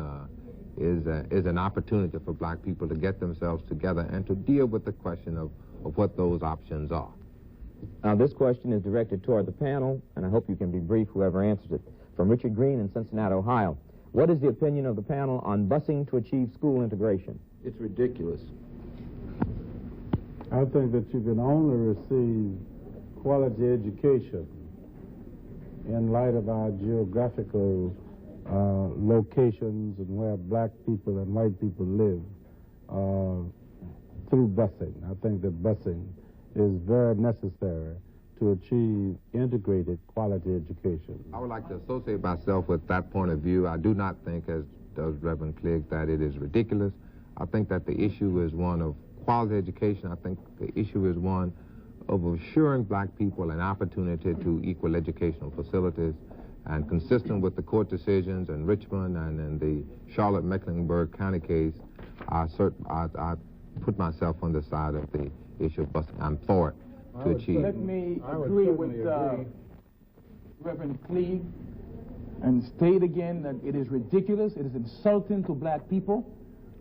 Speaker 1: is an opportunity for black people to get themselves together and to deal with the question of what those options are.
Speaker 2: Now, this question is directed toward the panel, and I hope you can be brief, whoever answers it. From Richard Green in Cincinnati, Ohio. What is the opinion of the panel on busing to achieve school integration?
Speaker 6: It's ridiculous.
Speaker 3: I think that you can only receive quality education in light of our geographical locations and where black people and white people live through busing. I think that busing is very necessary to achieve integrated quality education.
Speaker 1: I would like to associate myself with that point of view. I do not think, as does Reverend Clegg, that it is ridiculous. I think that the issue is one of quality education. I think the issue is one of assuring black people an opportunity to equal educational facilities, and consistent with the court decisions in Richmond and in the Charlotte-Mecklenburg County case, I put myself on the side of the issue of busing. I'm for it to achieve.
Speaker 9: Let me agree with Reverend Clegg and state again that it is ridiculous, it is insulting to black people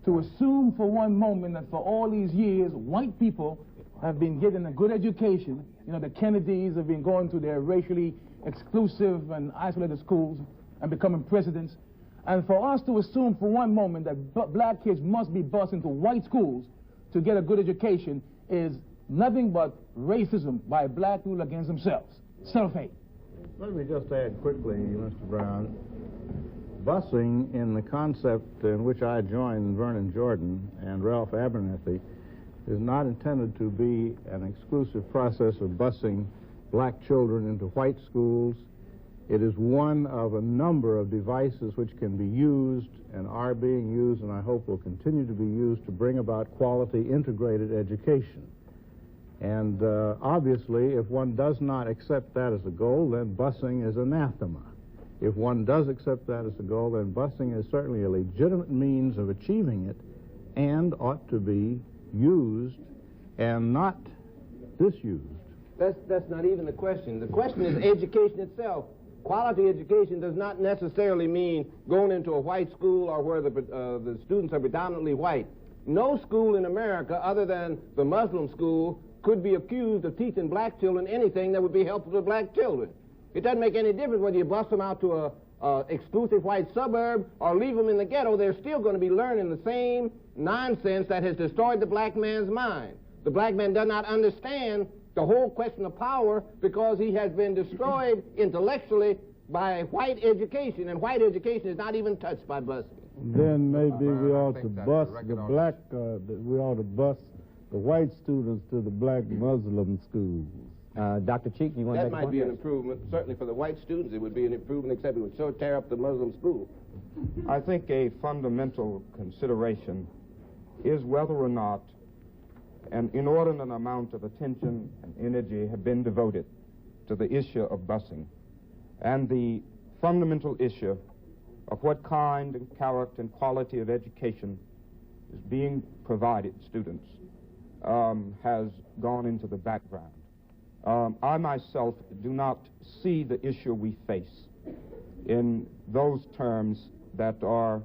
Speaker 9: to assume for one moment that for all these years, white people have been getting a good education. You know, the Kennedys have been going to their racially exclusive and isolated schools and becoming presidents. And for us to assume for one moment that black kids must be bused into white schools to get a good education is nothing but racism by black people against themselves. Self-hate.
Speaker 7: Let me just add quickly, Mr. Brown. Busing, in the concept in which I joined Vernon Jordan and Ralph Abernethy, is not intended to be an exclusive process of busing black children into white schools. It is one of a number of devices which can be used and are being used, and I hope will continue to be used, to bring about quality integrated education. And obviously, if one does not accept that as a goal, then busing is anathema. If one does accept that as a goal, then busing is certainly a legitimate means of achieving it and ought to be used and not disused.
Speaker 6: That's not even the question. The question is education itself. Quality education does not necessarily mean going into a white school or where the students are predominantly white. No school in America other than the Muslim school could be accused of teaching black children anything that would be helpful to black children. It doesn't make any difference whether you bust them out to a exclusive white suburb or leave them in the ghetto. They're still going to be learning the same nonsense that has destroyed the black man's mind. The black man does not understand the whole question of power because he has been destroyed intellectually by white education, and white education is not even touched by busing.
Speaker 3: Then maybe we ought to bus the black, we ought to bus the white students to the black Muslim schools.
Speaker 2: Dr. Cheek, you want to make a point?
Speaker 6: That might be an improvement. Certainly for the white students it would be an improvement, except it would so tear up the Muslim school.
Speaker 5: I think a fundamental consideration is whether or not an inordinate amount of attention and energy have been devoted to the issue of busing, and the fundamental issue of what kind and character and quality of education is being provided students has gone into the background. I myself do not see the issue we face in those terms that are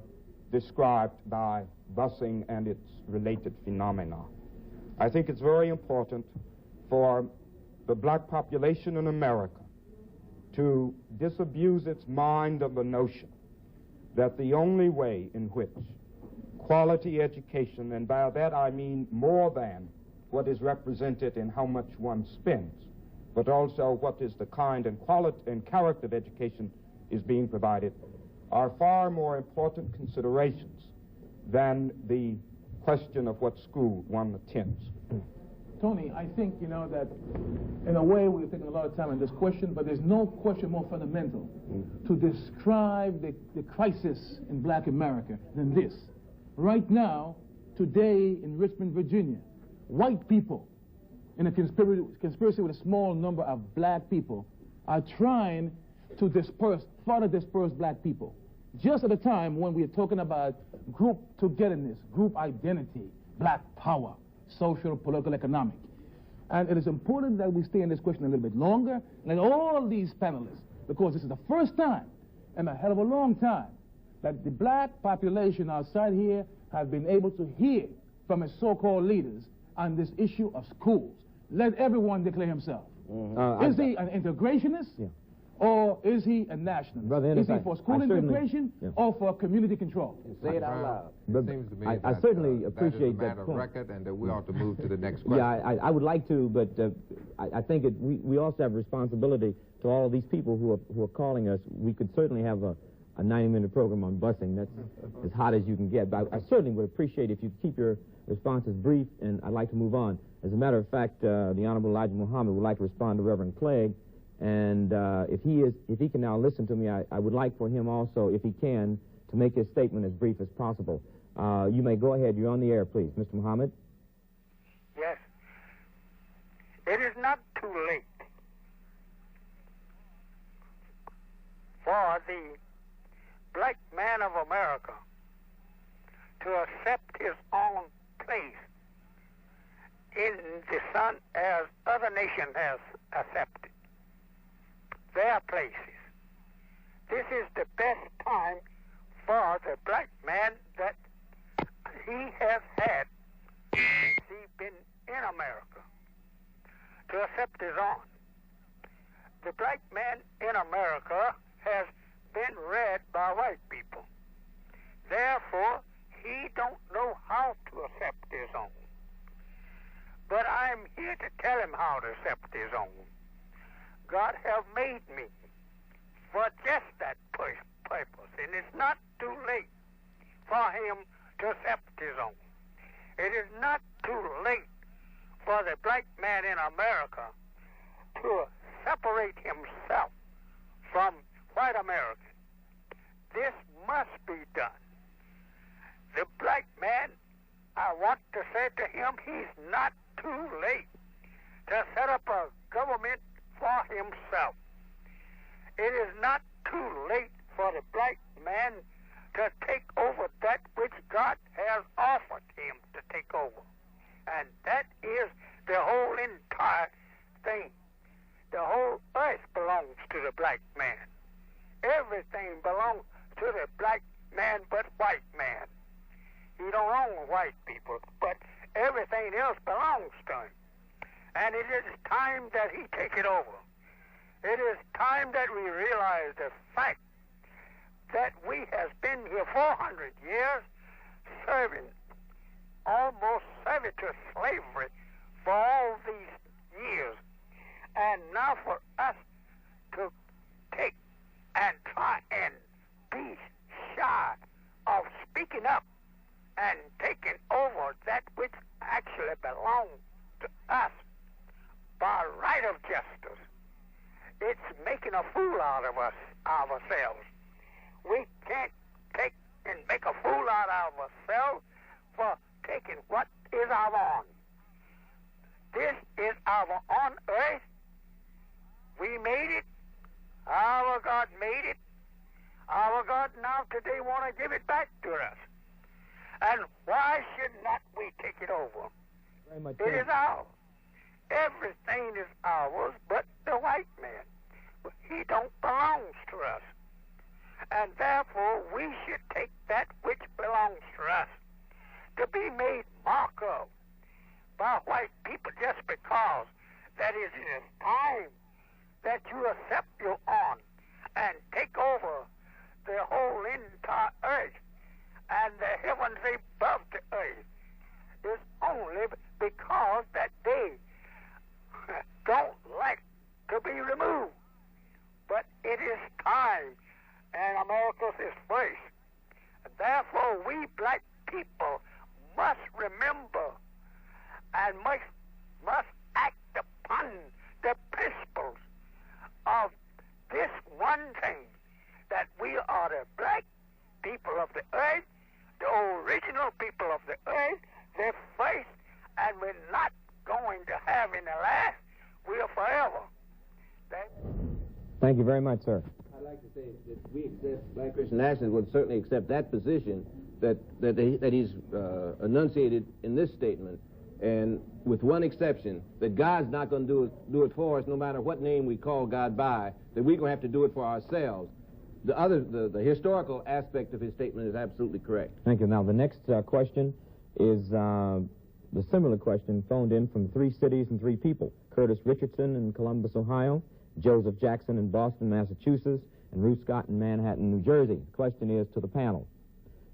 Speaker 5: described by busing and its related phenomena. I think it's very important for the black population in America to disabuse its mind of the notion that the only way in which quality education, and by that I mean more than what is represented in how much one spends, but also what is the kind and quality and character of education is being provided, are far more important considerations than the question of what school one attends.
Speaker 9: Tony, I think, you know, that in a way we're taking a lot of time on this question, but there's no question more fundamental to describe the crisis in black America than this. Right now, today in Richmond, Virginia, white people in a conspiracy with a small number of black people are trying to further disperse black people. Just at a time when we are talking about group togetherness, group identity, black power, social, political, economic. And it is important that we stay in this question a little bit longer, and all these panelists, because this is the first time in a hell of a long time that the black population outside here have been able to hear from its so-called leaders on this issue of schools. Let everyone declare himself. Is he an integrationist? Yeah. Or is he a nationalist?
Speaker 2: Brother,
Speaker 9: is he for school integration or for community control?
Speaker 1: Say it out loud. It seems to me I certainly appreciate that point. Record, and that we ought to move to the next question.
Speaker 2: Yeah, I would like to, but I think we also have a responsibility to all of these people who are calling us. We could certainly have a 90-minute program on busing. That's as hot as you can get. But I certainly would appreciate if you keep your responses brief, and I'd like to move on. As a matter of fact, the Honorable Elijah Muhammad would like to respond to Reverend Clegg. And if he can now listen to me, I would like for him also, if he can, to make his statement as brief as possible. You may go ahead. You're on the air, please. Mr. Muhammad?
Speaker 10: Yes. It is not too late for the black man of America to accept his own place in the sun as other nations have accepted their places. This is the best time for the black man that he has had since he's been in America to accept his own. The black man in America has been read by white people. Therefore, he don't know how to accept his own. But I'm here to tell him how to accept his own. God have made me for just that purpose, and it's not too late for him to accept his own. It is not too late for the black man in America to separate himself from white Americans. This must be done. The black man, I want to say to him, he's not too late to set up a government for himself. It is not too late for the black man to take over that which God has offered him to take over. And that is the whole entire thing. The whole earth belongs to the black man. Everything belongs to the black man but white man. He don't own white people, but everything else belongs to him. And it is time that he take it over. It is time that we realize the fact that we have been here 400 years serving, almost servitude slavery for all these years. And now for us to take and try and be shy of speaking up and taking over that which actually belongs to us by right of justice. It's making a fool out of us, ourselves. We can't take and make a fool out of ourselves for taking what is our own. This is our own earth. We made it. Our God made it. Our God now today want to give it back to us. And why should not we take it over?
Speaker 2: Very much
Speaker 10: it is ours. everything is ours but the white man. He don't belong to us. And therefore, we should take that which belongs to us to be made mock of by white people just because that is it is time that you accept your own and take over the whole entire earth and the heavens above the earth. It's only because that they don't like to be removed. But it is time, and America is first. Therefore, we black people must remember and must act upon the principles of this one thing, that we are the black people of the earth, the original people of the earth, the first, and we're not going to have any last. We are forever.
Speaker 2: Thank you very much, sir.
Speaker 6: I'd like to say that we accept, Black Christian Nationalists would certainly accept that position that he's enunciated in this statement, and with one exception, that God's not going to do it for us, no matter what name we call God by, that we're going to have to do it for ourselves. The historical aspect of his statement is absolutely correct.
Speaker 2: Thank you. Now, the next question is the similar question phoned in from 3 cities and 3 people: Curtis Richardson in Columbus, Ohio, Joseph Jackson in Boston, Massachusetts, and Ruth Scott in Manhattan, New Jersey. The question is to the panel: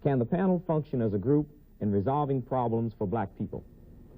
Speaker 2: can the panel function as a group in resolving problems for black people?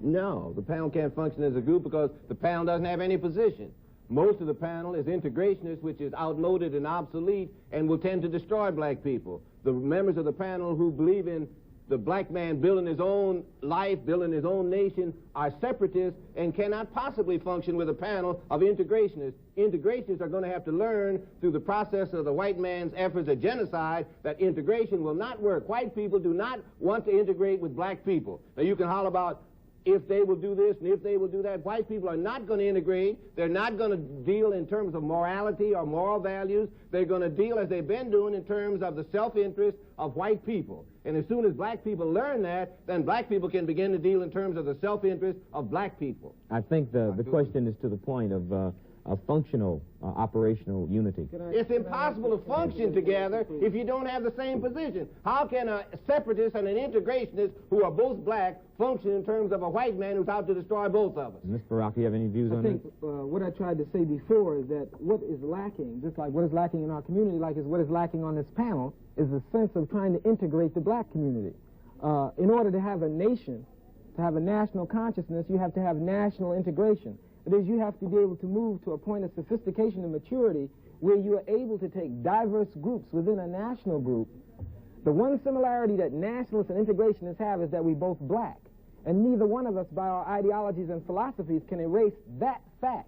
Speaker 6: No, the panel can't function as a group because the panel doesn't have any position. Most of the panel is integrationist, which is outmoded and obsolete and will tend to destroy black people. The members of the panel who believe in the black man building his own life, building his own nation, are separatists and cannot possibly function with a panel of integrationists. Integrationists are going to have to learn through the process of the white man's efforts at genocide that integration will not work. White people do not want to integrate with black people. Now, you can holler about if they will do this and if they will do that. White people are not going to integrate. They're not going to deal in terms of morality or moral values. They're going to deal, as they've been doing, in terms of the self-interest of white people. And as soon as black people learn that, then black people can begin to deal in terms of the self-interest of black people.
Speaker 2: I think the question is to the point of functional, operational unity.
Speaker 6: It's impossible to function together if you don't have the same position. How can a separatist and an integrationist who are both black function in terms of a white man who's out to destroy both of us?
Speaker 2: Ms. Barack, you have any views on that?
Speaker 4: I think what I tried to say before is that what is lacking, just like what is lacking in our community, like is what is lacking on this panel, is the sense of trying to integrate the black community. In order to have a nation, to have a national consciousness, you have to have national integration. That is, you have to be able to move to a point of sophistication and maturity where you are able to take diverse groups within a national group. The one similarity that nationalists and integrationists have is that we're both black. And neither one of us, by our ideologies and philosophies, can erase that fact.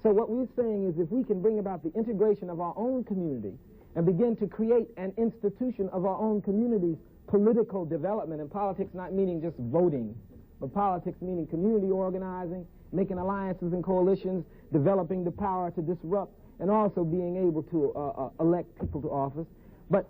Speaker 4: So what we're saying is if we can bring about the integration of our own community and begin to create an institution of our own community's political development, and politics not meaning just voting, but politics meaning community organizing, making alliances and coalitions, developing the power to disrupt, and also being able to elect people to office. But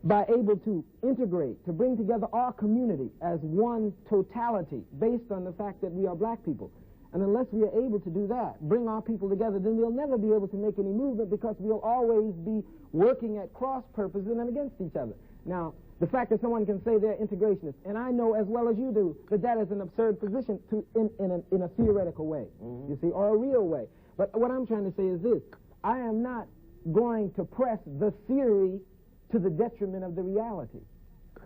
Speaker 4: by able to integrate, to bring together our community as one totality based on the fact that we are black people. And unless we are able to do that, bring our people together, then we'll never be able to make any movement because we'll always be working at cross purposes and against each other. Now, the fact that someone can say they're integrationists, and I know as well as you do that that is an absurd position in a theoretical way, you see, or a real way. But what I'm trying to say is this: I am not going to press the theory to the detriment of the reality.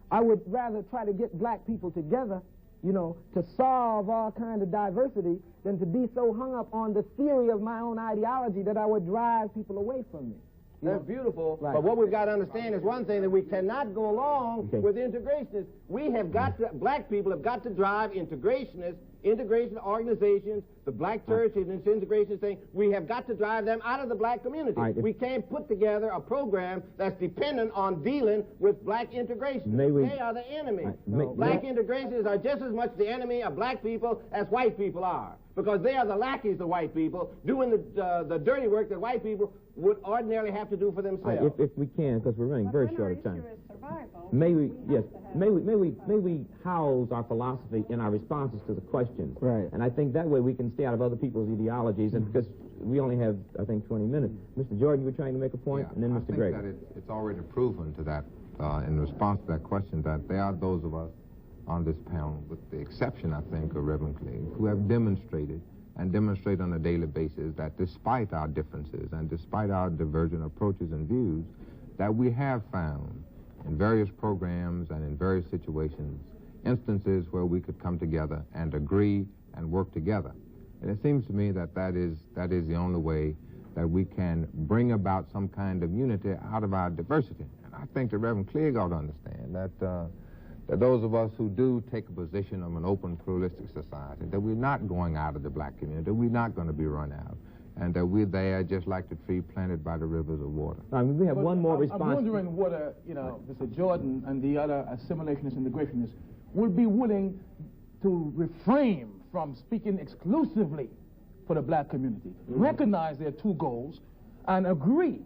Speaker 4: I would rather try to get black people together, you know, to solve all kind of diversity than to be so hung up on the theory of my own ideology that I would drive people away from me.
Speaker 6: That's beautiful,
Speaker 2: Right.
Speaker 6: But what we've got to understand is one thing, that we cannot go along with integrationists. We have got to, black people have got to drive integrationists, integration organizations, the black church and its integration thing. We have got to drive them out of the black community.
Speaker 2: Right.
Speaker 6: We can't put together a program that's dependent on dealing with black integration. They are the enemy. Black integrationists are just as much the enemy of black people as white people are, because they are the lackeys of white people, doing the dirty work that white people
Speaker 12: would ordinarily have to do for themselves.
Speaker 2: If we can, because we're running very short of time. May we house our philosophy in our responses to the questions.
Speaker 4: Right.
Speaker 2: And I think that way we can stay out of other people's ideologies, and because we only have, I think, 20 minutes. Mr. Jordan, you were trying to make a point, and then Mr. Gregg.
Speaker 1: I think that it's already proven to that, in response to that question, that there are those of us on this panel, with the exception, I think, of Reverend Clegg, who have demonstrated and demonstrate on a daily basis that despite our differences and despite our divergent approaches and views, that we have found in various programs and in various situations instances where we could come together and agree and work together. And it seems to me that that is the only way that we can bring about some kind of unity out of our diversity. And I think that Reverend Clegg ought to understand that that those of us who do take a position of an open, pluralistic society, that we're not going out of the black community, that we're not going to be run out, and that we're there just like the tree planted by the rivers of water.
Speaker 2: We have one more response.
Speaker 9: I'm wondering whether, Mr. Jordan and the other assimilationists and integrationists would be willing to refrain from speaking exclusively for the black community, recognize their two goals, and agree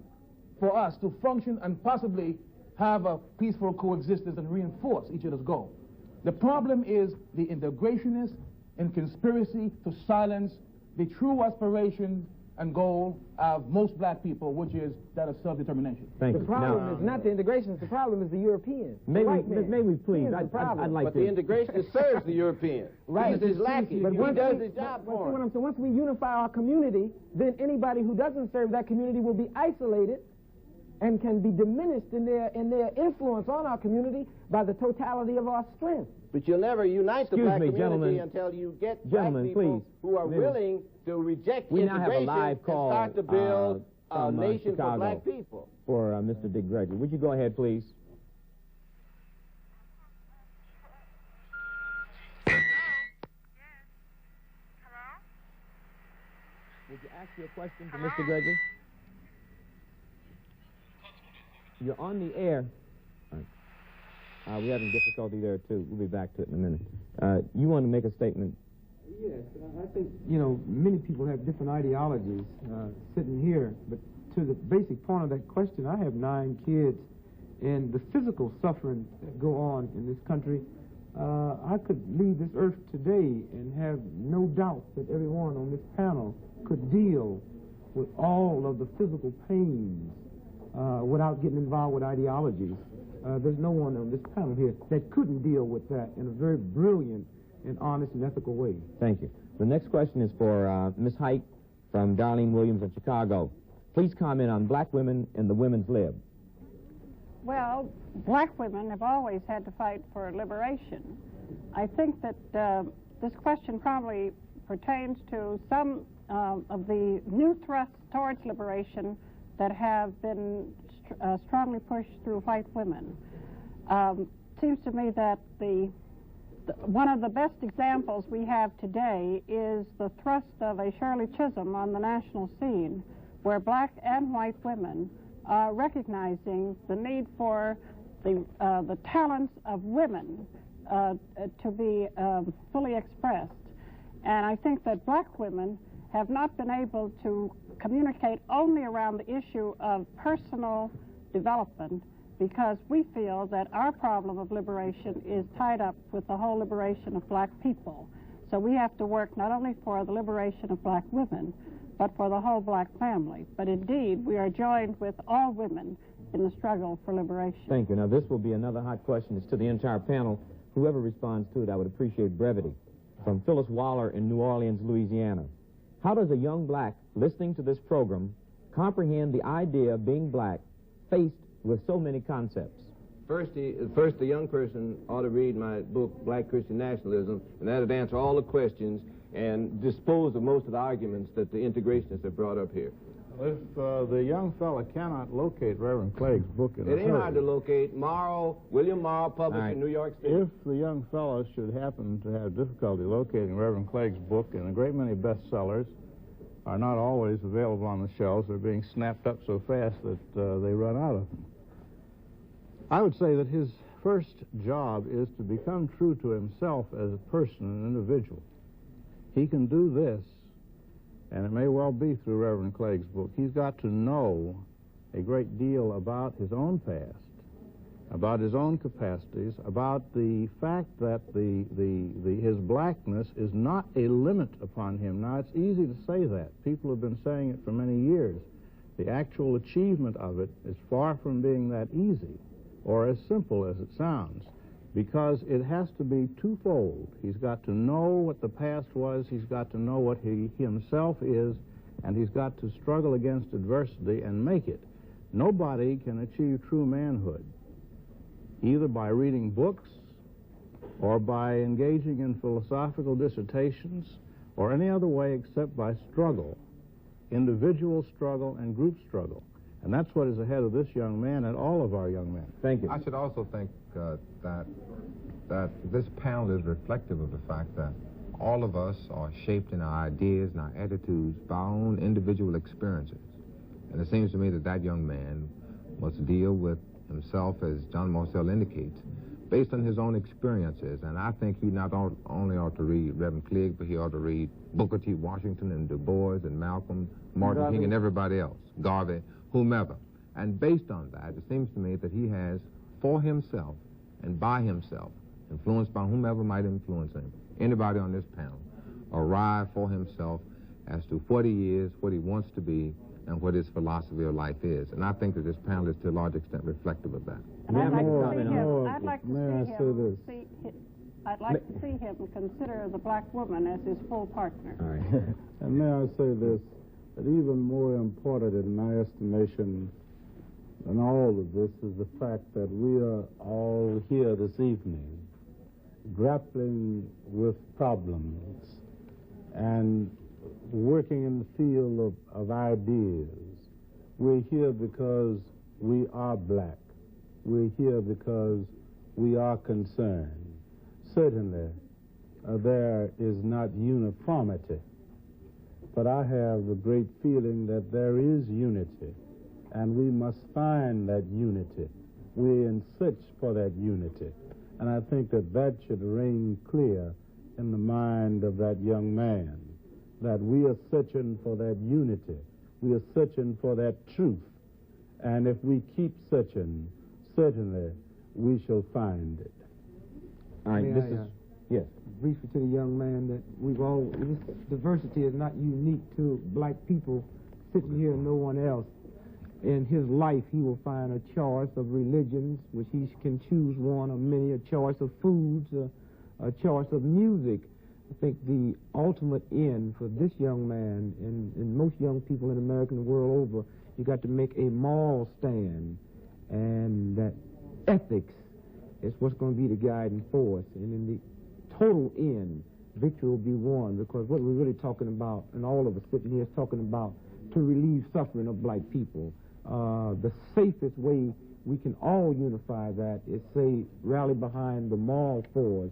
Speaker 9: for us to function and possibly have a peaceful coexistence and reinforce each other's goal. The problem is the integrationists in conspiracy to silence the true aspiration and goal of most black people, which is that of self-determination.
Speaker 2: Thank you.
Speaker 4: The problem is not the integrationists, the problem is the Europeans.
Speaker 2: May we please, I'd like
Speaker 12: but
Speaker 2: to...
Speaker 12: the integrationist serves the European.
Speaker 4: Right.
Speaker 12: He's his lackey.
Speaker 4: But
Speaker 12: He does his job for him.
Speaker 4: So once we unify our community, then anybody who doesn't serve that community will be isolated and can be diminished in their influence on our community by the totality of our strength.
Speaker 12: But you'll never unite the black community
Speaker 2: gentlemen.
Speaker 12: until you get black people who are willing to reject
Speaker 2: we now have a
Speaker 12: integration
Speaker 2: live call,
Speaker 12: and start to build a
Speaker 2: from,
Speaker 12: nation
Speaker 2: Chicago
Speaker 12: for black people.
Speaker 2: For Mr. Dick Gregory. Would you go ahead, please? Would you ask your question to Mr. Gregory? You're on the air. We're having difficulty there, too. We'll be back to it in a minute. You want to make a statement?
Speaker 13: Yes, I think, many people have different ideologies sitting here, but to the basic point of that question, I have 9 kids, and the physical suffering that go on in this country, I could leave this earth today and have no doubt that everyone on this panel could deal with all of the physical pains without getting involved with ideologies. There's no one on this panel here that couldn't deal with that in a very brilliant and honest and ethical way.
Speaker 2: Thank you. The next question is for Ms. Hite from Darlene Williams of Chicago. Please comment on black women in the women's lib.
Speaker 8: Well, black women have always had to fight for liberation. I think that this question probably pertains to some of the new thrusts towards liberation that have been strongly pushed through white women. Seems to me that one of the best examples we have today is the thrust of a Shirley Chisholm on the national scene, where black and white women are recognizing the need for the talents of women to be fully expressed. And I think that black women have not been able to communicate only around the issue of personal development, because we feel that our problem of liberation is tied up with the whole liberation of black people. So we have to work not only for the liberation of black women, but for the whole black family. But indeed, we are joined with all women in the struggle for liberation.
Speaker 2: Thank you. Now, this will be another hot question. It's to the entire panel. Whoever responds to it, I would appreciate brevity. From Phyllis Waller in New Orleans, Louisiana. How does a young black listening to this program comprehend the idea of being black faced with so many concepts?
Speaker 6: First, the young person ought to read my book, Black Christian Nationalism, and that would answer all the questions and dispose of most of the arguments that the integrationists have brought up here.
Speaker 3: If the young fella cannot locate Reverend Clegg's book in a
Speaker 6: It ain't
Speaker 3: hurry,
Speaker 6: hard to locate. William Morrow, published in New York State.
Speaker 3: If the young fellow should happen to have difficulty locating Reverend Clegg's book, and a great many bestsellers are not always available on the shelves, they're being snapped up so fast that they run out of them. I would say that his first job is to become true to himself as a person, an individual. He can do this and it may well be through Reverend Clegg's book, he's got to know a great deal about his own past, about his own capacities, about the fact that his blackness is not a limit upon him. Now, it's easy to say that. People have been saying it for many years. The actual achievement of it is far from being that easy or as simple as it sounds, because it has to be twofold. He's got to know what the past was, he's got to know what he himself is, and he's got to struggle against adversity and make it. Nobody can achieve true manhood either by reading books or by engaging in philosophical dissertations or any other way except by struggle, individual struggle and group struggle. And that's what is ahead of this young man and all of our young men.
Speaker 2: Thank you.
Speaker 1: I should also think that this panel is reflective of the fact that all of us are shaped in our ideas and our attitudes by our own individual experiences. And it seems to me that that young man must deal with himself, as John Mossell indicates, based on his own experiences. And I think he not only ought to read Reverend Clegg, but he ought to read Booker T. Washington and Du Bois and Malcolm, Martin King and everybody else, Garvey, whomever. And based on that, it seems to me that he has, for himself and by himself, influenced by whomever might influence him, anybody on this panel, arrived for himself as to what he is, what he wants to be, and what his philosophy of life is. And I think that this panel is to a large extent reflective of that.
Speaker 8: And I'd like to see him consider the black woman as his full partner.
Speaker 3: All right. And may I say this, that even more important in my estimation than all of this is the fact that we are all here this evening grappling with problems and working in the field of ideas. We're here because we are black. We're here because we are concerned. Certainly, there is not uniformity, but I have the great feeling that there is unity, and we must find that unity. We're in search for that unity, and I think that that should reign clear in the mind of that young man, that we are searching for that unity. We are searching for that truth. And if we keep searching, certainly we shall find it.
Speaker 2: All right, yes.
Speaker 13: Briefly to the young man that this diversity is not unique to black people sitting here and no one else. In his life, he will find a choice of religions, which he can choose one or many, a choice of foods, a choice of music. I think the ultimate end for this young man and most young people in America and the world over, you got to make a moral stand, and that ethics is what's going to be the guiding force. And in the total end, victory will be won, because what we're really talking about, and all of us sitting here is talking about, to relieve suffering of black people. The safest way we can all unify that is, say, rally behind the moral force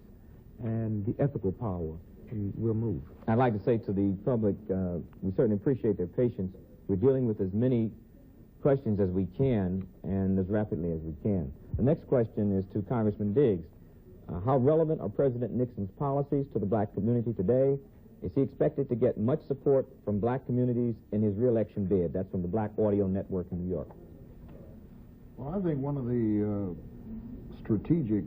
Speaker 13: and the ethical power, and we'll move.
Speaker 2: I'd like to say to the public, we certainly appreciate their patience. We're dealing with as many questions as we can and as rapidly as we can. The next question is to Congressman Diggs. How relevant are President Nixon's policies to the black community today? Is he expected to get much support from black communities in his re-election bid? That's from the Black Audio Network in New York.
Speaker 7: Well, I think one of the strategic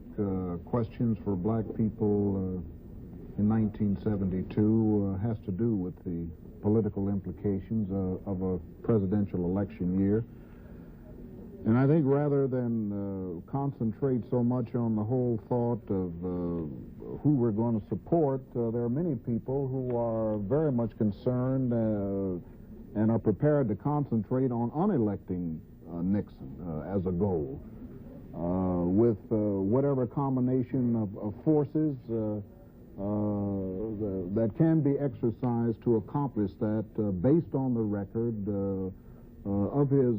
Speaker 7: questions for black people in 1972 has to do with the political implications of a presidential election year. And I think rather than concentrate so much on the whole thought of who we're going to support, there are many people who are very much concerned and are prepared to concentrate on unelecting Nixon as a goal. With whatever combination of forces that can be exercised to accomplish that based on the record of his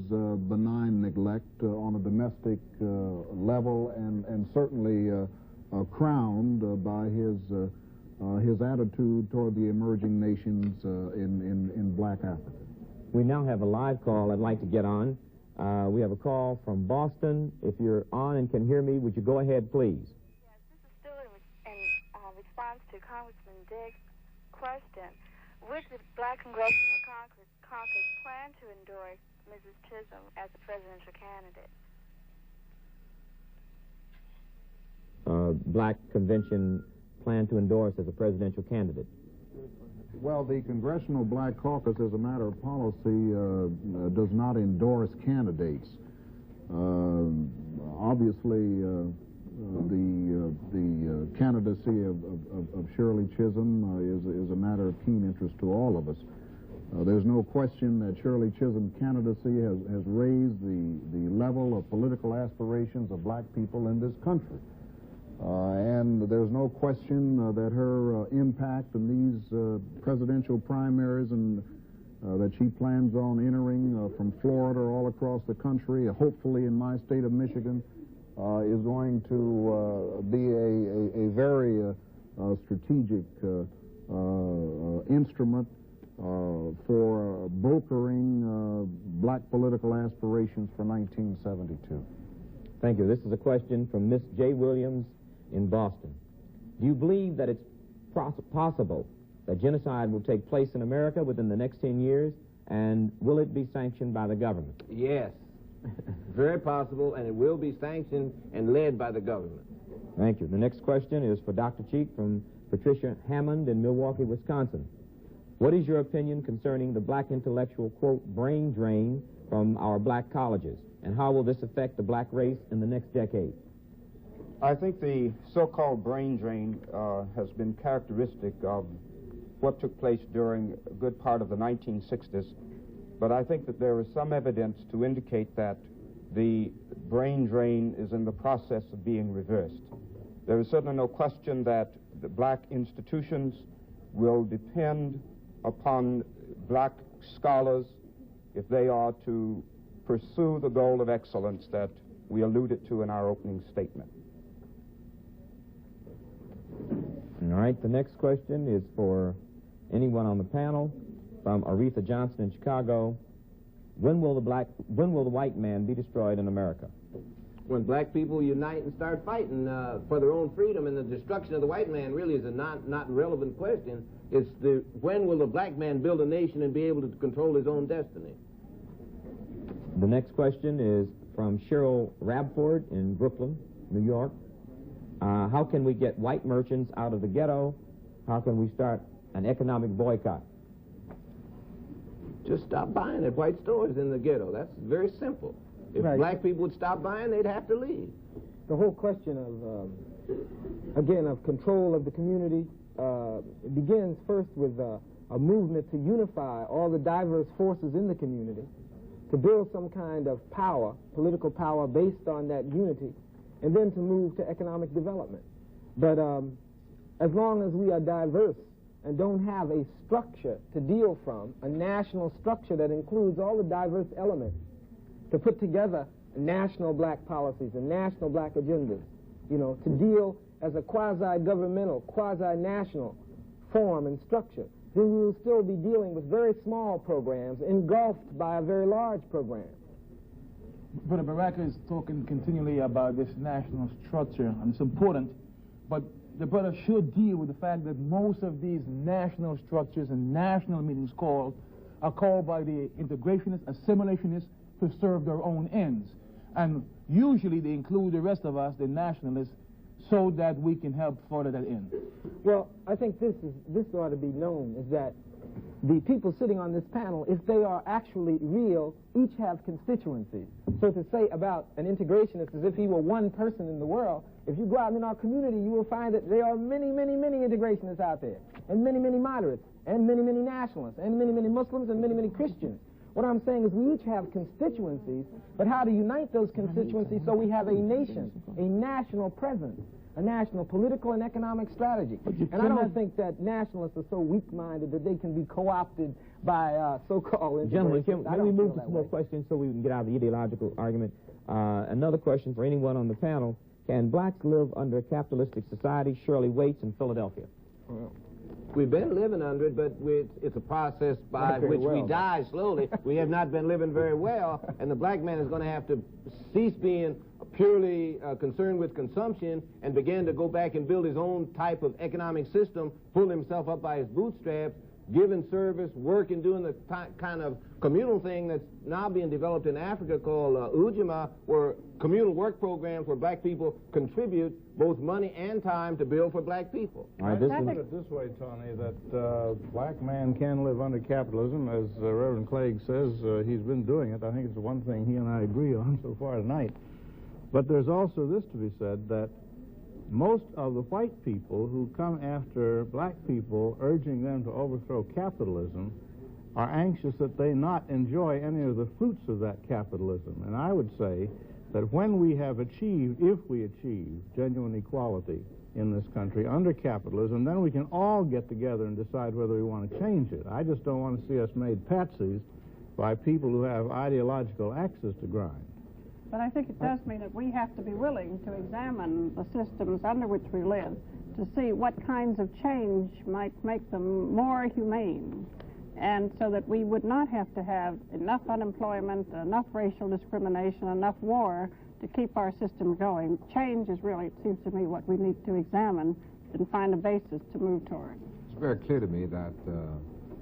Speaker 7: benign neglect on a domestic level, and certainly crowned by his attitude toward the emerging nations in black Africa.
Speaker 2: We now have a live call I'd like to get on. We have a call from Boston. If you're on and can hear me, would you go ahead, please?
Speaker 11: Yes, this is still in response to Congressman Diggs' question. would the Black Congressional Caucus plan to endorse Mrs. Chisholm as a presidential candidate?
Speaker 2: Black convention plan to endorse as a presidential candidate?
Speaker 7: Well, the Congressional Black Caucus, as a matter of policy, does not endorse candidates. Obviously, the candidacy of Shirley Chisholm is a matter of keen interest to all of us. There's no question that Shirley Chisholm's candidacy has raised the level of political aspirations of black people in this country. And there's no question that her impact in these presidential primaries and that she plans on entering from Florida all across the country, hopefully in my state of Michigan, is going to be a very strategic instrument for brokering black political aspirations for 1972.
Speaker 2: Thank you. This is a question from Miss J. Williams in Boston. Do you believe that it's possible that genocide will take place in America within the next 10 years, and will it be sanctioned by the government?
Speaker 12: Yes. Very possible, and it will be sanctioned and led by the government.
Speaker 2: Thank you. The next question is for Dr. Cheek from Patricia Hammond in Milwaukee, Wisconsin. What is your opinion concerning the black intellectual, quote, brain drain from our black colleges, and how will this affect the black race in the next decade?
Speaker 5: I think the so-called brain drain has been characteristic of what took place during a good part of the 1960s, but I think that there is some evidence to indicate that the brain drain is in the process of being reversed. There is certainly no question that the black institutions will depend upon black scholars if they are to pursue the goal of excellence that we alluded to in our opening statement.
Speaker 2: All right, the next question is for anyone on the panel. From Aretha Johnson in Chicago. When will the white man be destroyed in America?
Speaker 12: When black people unite and start fighting for their own freedom, and the destruction of the white man really is a not relevant question. It's when will the black man build a nation and be able to control his own destiny?
Speaker 2: The next question is from Cheryl Rabford in Brooklyn, New York. How can we get white merchants out of the ghetto? How can we start an economic boycott?
Speaker 12: Just stop buying at white stores in the ghetto. That's very simple. If black people would stop buying, they'd have to leave.
Speaker 4: The whole question of, again, of control of the community begins first with a movement to unify all the diverse forces in the community, to build some kind of power, political power based on that unity, and then to move to economic development. But as long as we are diverse and don't have a structure to deal from, a national structure that includes all the diverse elements, to put together national black policies and national black agendas, you know, to deal as a quasi-governmental, quasi-national form and structure, then we will still be dealing with very small programs engulfed by a very large program.
Speaker 9: Brother Baraka is talking continually about this national structure, and it's important, but the brother should deal with the fact that most of these national structures and national meetings are called by the integrationists, assimilationists, to serve their own ends. And usually they include the rest of us, the nationalists, so that we can help further that end.
Speaker 4: Well, I think this ought to be known, is that the people sitting on this panel, if they are actually real, each have constituencies. So to say about an integrationist as if he were one person in the world, if you go out in our community, you will find that there are many, many, many integrationists out there, and many, many moderates, and many, many nationalists, and many, many Muslims, and many, many Christians. What I'm saying is we each have constituencies, but how to unite those constituencies so we have a nation, a national presence, a national political and economic strategy. And I don't think that nationalists are so weak-minded that they can be co-opted by so-called...
Speaker 2: Gentlemen, can we move to some more questions so we can get out of the ideological argument? Another question for anyone on the panel. Can blacks live under a capitalistic society? Shirley Waits in Philadelphia.
Speaker 12: We've been living under it, but it's a process by which we die slowly. We have not been living very well, and the black man is going to have to cease being purely concerned with consumption and begin to go back and build his own type of economic system, pull himself up by his bootstraps, giving service, working, doing the kind of communal thing that's now being developed in Africa called Ujima, where communal work programs where black people contribute both money and time to build for black people.
Speaker 3: All right, I put it this way, Tony, that black man can live under capitalism, as Reverend Clegg says. He's been doing it. I think it's the one thing he and I agree on so far tonight. But there's also this to be said, that most of the white people who come after black people, urging them to overthrow capitalism, are anxious that they not enjoy any of the fruits of that capitalism. And I would say that when we have achieved, if we achieve, genuine equality in this country under capitalism, then we can all get together and decide whether we want to change it. I just don't want to see us made patsies by people who have ideological axes to grind.
Speaker 8: But I think it does mean that we have to be willing to examine the systems under which we live to see what kinds of change might make them more humane, and so that we would not have to have enough unemployment, enough racial discrimination, enough war to keep our system going. Change is really, it seems to me, what we need to examine and find a basis to move toward.
Speaker 1: It's very clear to me that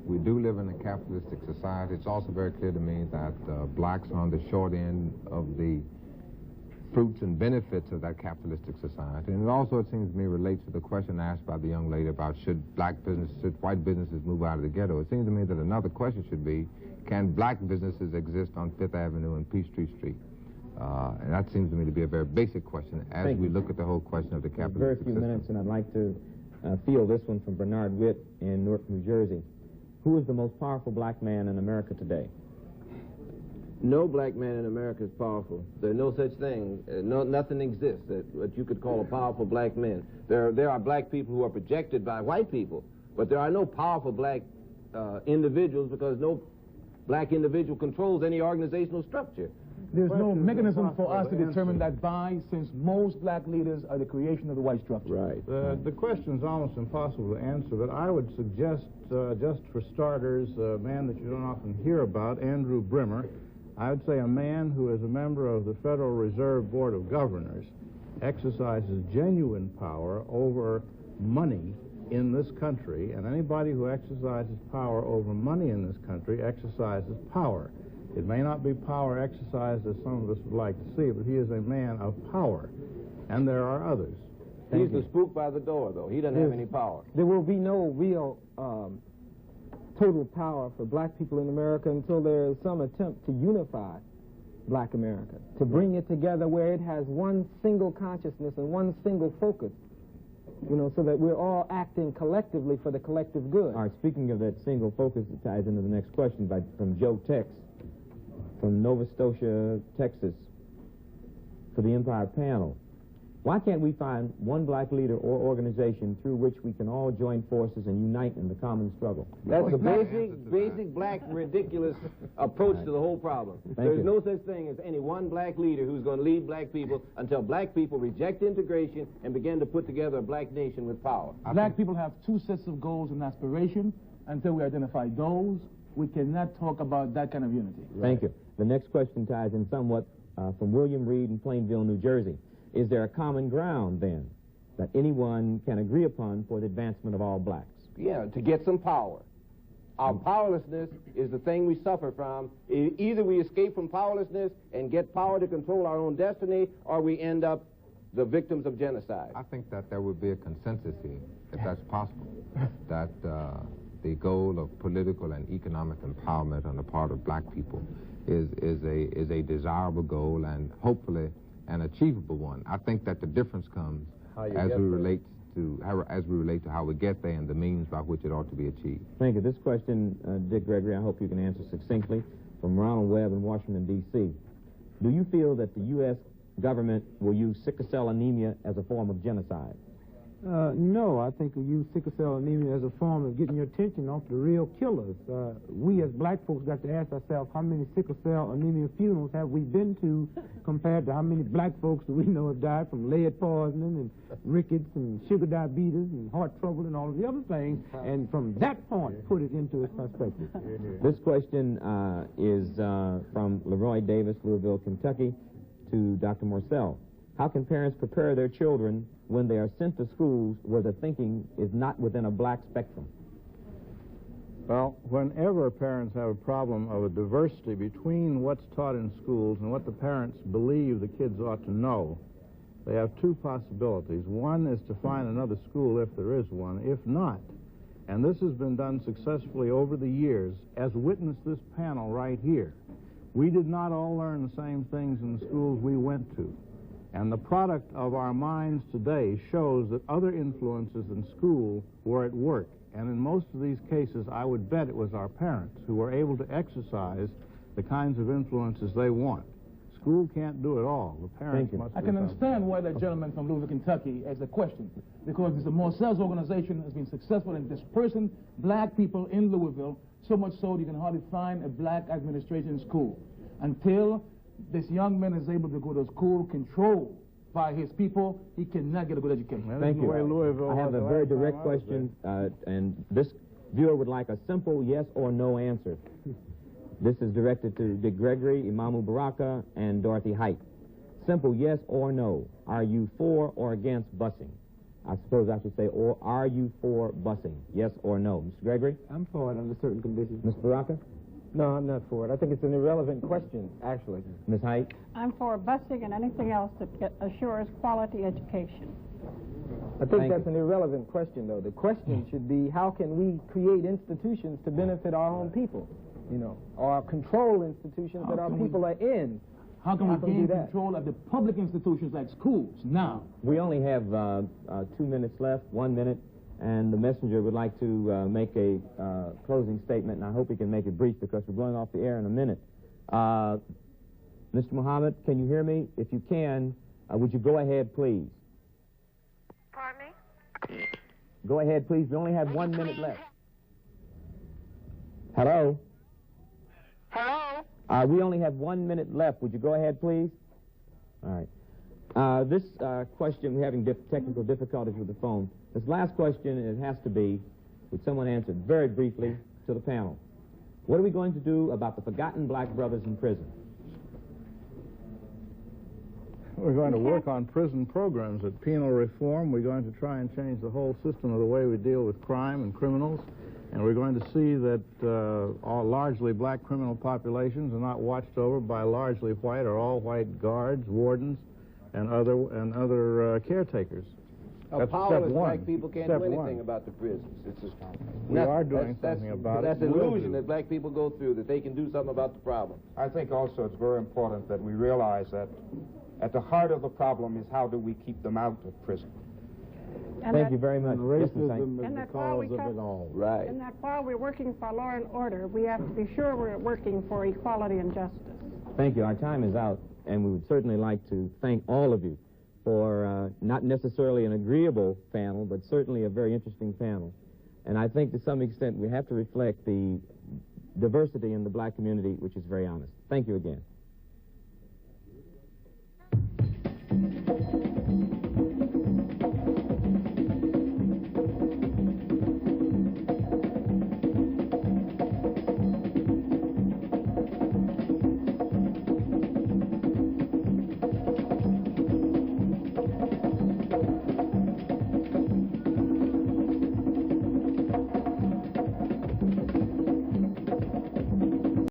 Speaker 1: we do live in a capitalistic society. It's also very clear to me that blacks are on the short end of the fruits and benefits of that capitalistic society. And it also, it seems to me, relates to the question asked by the young lady about should white businesses move out of the ghetto. It seems to me that another question should be, can black businesses exist on Fifth Avenue and Peachtree Street? And that seems to me to be a very basic question as we look at the whole question of the capitalistic system.
Speaker 2: Very few minutes, and I'd like to field this one from Bernard Witt in Newark, New Jersey. Who is the most powerful black man in America today?
Speaker 12: No black man in America is powerful. There's no such thing. Nothing exists that what you could call a powerful black man. There are black people who are projected by white people, but there are no powerful black individuals, because no black individual controls any organizational structure.
Speaker 9: There's no mechanism for us to determine that by, since most black leaders are the creation of the white structure.
Speaker 12: Right.
Speaker 3: The question is almost impossible to answer, but I would suggest, just for starters, a man that you don't often hear about, Andrew Brimmer. I would say a man who is a member of the Federal Reserve Board of Governors, exercises genuine power over money in this country, and anybody who exercises power over money in this country exercises power. It may not be power exercised as some of us would like to see, but he is a man of power, and there are others.
Speaker 12: He's the spook by the door, though. He doesn't have any power.
Speaker 4: There will be no real total power for black people in America until there is some attempt to unify black America, to bring it together where it has one single consciousness and one single focus, you know, so that we're all acting collectively for the collective good.
Speaker 2: All right, speaking of that single focus, it ties into the next question from Joe Tex from Nova Scotia, Texas, for the Empire panel. Why can't we find one black leader or organization through which we can all join forces and unite in the common struggle?
Speaker 12: That's the basic black ridiculous approach to the whole problem. There's no such thing as any one black leader who's going to lead black people until black people reject integration and begin to put together a black nation with power.
Speaker 9: Black people have two sets of goals and aspiration. Until we identify those, we cannot talk about that kind of unity.
Speaker 2: Thank you. The next question ties in somewhat from William Reed in Plainville, New Jersey. Is there a common ground, then, that anyone can agree upon for the advancement of all blacks?
Speaker 12: Yeah, to get some power. Our powerlessness is the thing we suffer from. Either we escape from powerlessness and get power to control our own destiny, or we end up the victims of genocide.
Speaker 1: I think that there would be a consensus here, if that's possible, that the goal of political and economic empowerment on the part of black people is a desirable goal and hopefully an achievable one. I think that the difference comes as we relate to how we get there and the means by which it ought to be achieved.
Speaker 2: Thank you. This question, Dick Gregory, I hope you can answer succinctly, from Ronald Webb in Washington, D.C. Do you feel that the U.S. government will use sickle cell anemia as a form of genocide?
Speaker 13: No, I think we use sickle cell anemia as a form of getting your attention off the real killers. We as black folks got to ask ourselves, how many sickle cell anemia funerals have we been to compared to how many black folks that we know have died from lead poisoning and rickets and sugar diabetes and heart trouble and all of the other things, and from that point put it into its perspective.
Speaker 2: This question is from Leroy Davis, Louisville, Kentucky, to Dr. Morsell. How can parents prepare their children when they are sent to schools where the thinking is not within a black spectrum?
Speaker 3: Well, whenever parents have a problem of a diversity between what's taught in schools and what the parents believe the kids ought to know, they have two possibilities. One is to find another school if there is one. If not, and this has been done successfully over the years, as witness this panel right here, we did not all learn the same things in the schools we went to. And the product of our minds today shows that other influences in school were at work. And in most of these cases, I would bet it was our parents who were able to exercise the kinds of influences they want. School can't do it all. The parents must.
Speaker 9: I can understand why that gentleman from Louisville, Kentucky has a question, because the Morcells organization has been successful in dispersing black people in Louisville, so much so that you can hardly find a black administration school. Until this young man is able to go to school controlled by his people, he cannot get a good education.
Speaker 2: Thank you. I have a very direct question, and this viewer would like a simple yes or no answer. This is directed to Dick Gregory, Imamu Baraka, and Dorothy Height. Simple yes or no. Are you for or against busing? I suppose I should say, or are you for busing? Yes or no. Mr. Gregory?
Speaker 13: I'm for it under certain conditions.
Speaker 2: Mr. Baraka?
Speaker 4: No, I'm not for it. I think it's an irrelevant question, actually.
Speaker 2: Ms. Height?
Speaker 8: I'm for busing and anything else that assures quality education.
Speaker 4: I think that's an irrelevant question, though. The question should be, how can we create institutions to benefit our own people, you know, or control institutions that our people are in?
Speaker 9: How can we gain control of the public institutions like schools now?
Speaker 2: We only have 2 minutes left, 1 minute, and the messenger would like to make a closing statement, and I hope he can make it brief because we're going off the air in a minute. Mr. Muhammad, can you hear me? If you can, would you go ahead, please?
Speaker 11: Pardon me?
Speaker 2: Go ahead, please. We only have 1 minute left. Hello?
Speaker 11: Hello?
Speaker 2: We only have 1 minute left. Would you go ahead, please? All right. This question, we're having technical difficulties with the phone. This last question, it has to be, would someone answer it very briefly to the panel? What are we going to do about the forgotten black brothers in prison?
Speaker 3: We're going to work on prison programs at penal reform. We're going to try and change the whole system of the way we deal with crime and criminals. And we're going to see that all largely black criminal populations are not watched over by largely white or all white guards, wardens, and other caretakers.
Speaker 12: That's powerless black people can't do anything about the prisons.
Speaker 3: We are doing something about it.
Speaker 12: That's an illusion that black people go through, that they can do something about the problem.
Speaker 5: I think also it's very important that we realize that at the heart of the problem is how do we keep them out of prison.
Speaker 2: Thank you very much.
Speaker 7: Racism is the cause of it all.
Speaker 12: Right.
Speaker 8: And that while we're working for law and order, we have to be sure we're working for equality and justice.
Speaker 2: Thank you. Our time is out, and we would certainly like to thank all of you for not necessarily an agreeable panel, but certainly a very interesting panel. And I think to some extent we have to reflect the diversity in the black community, which is very honest. Thank you again.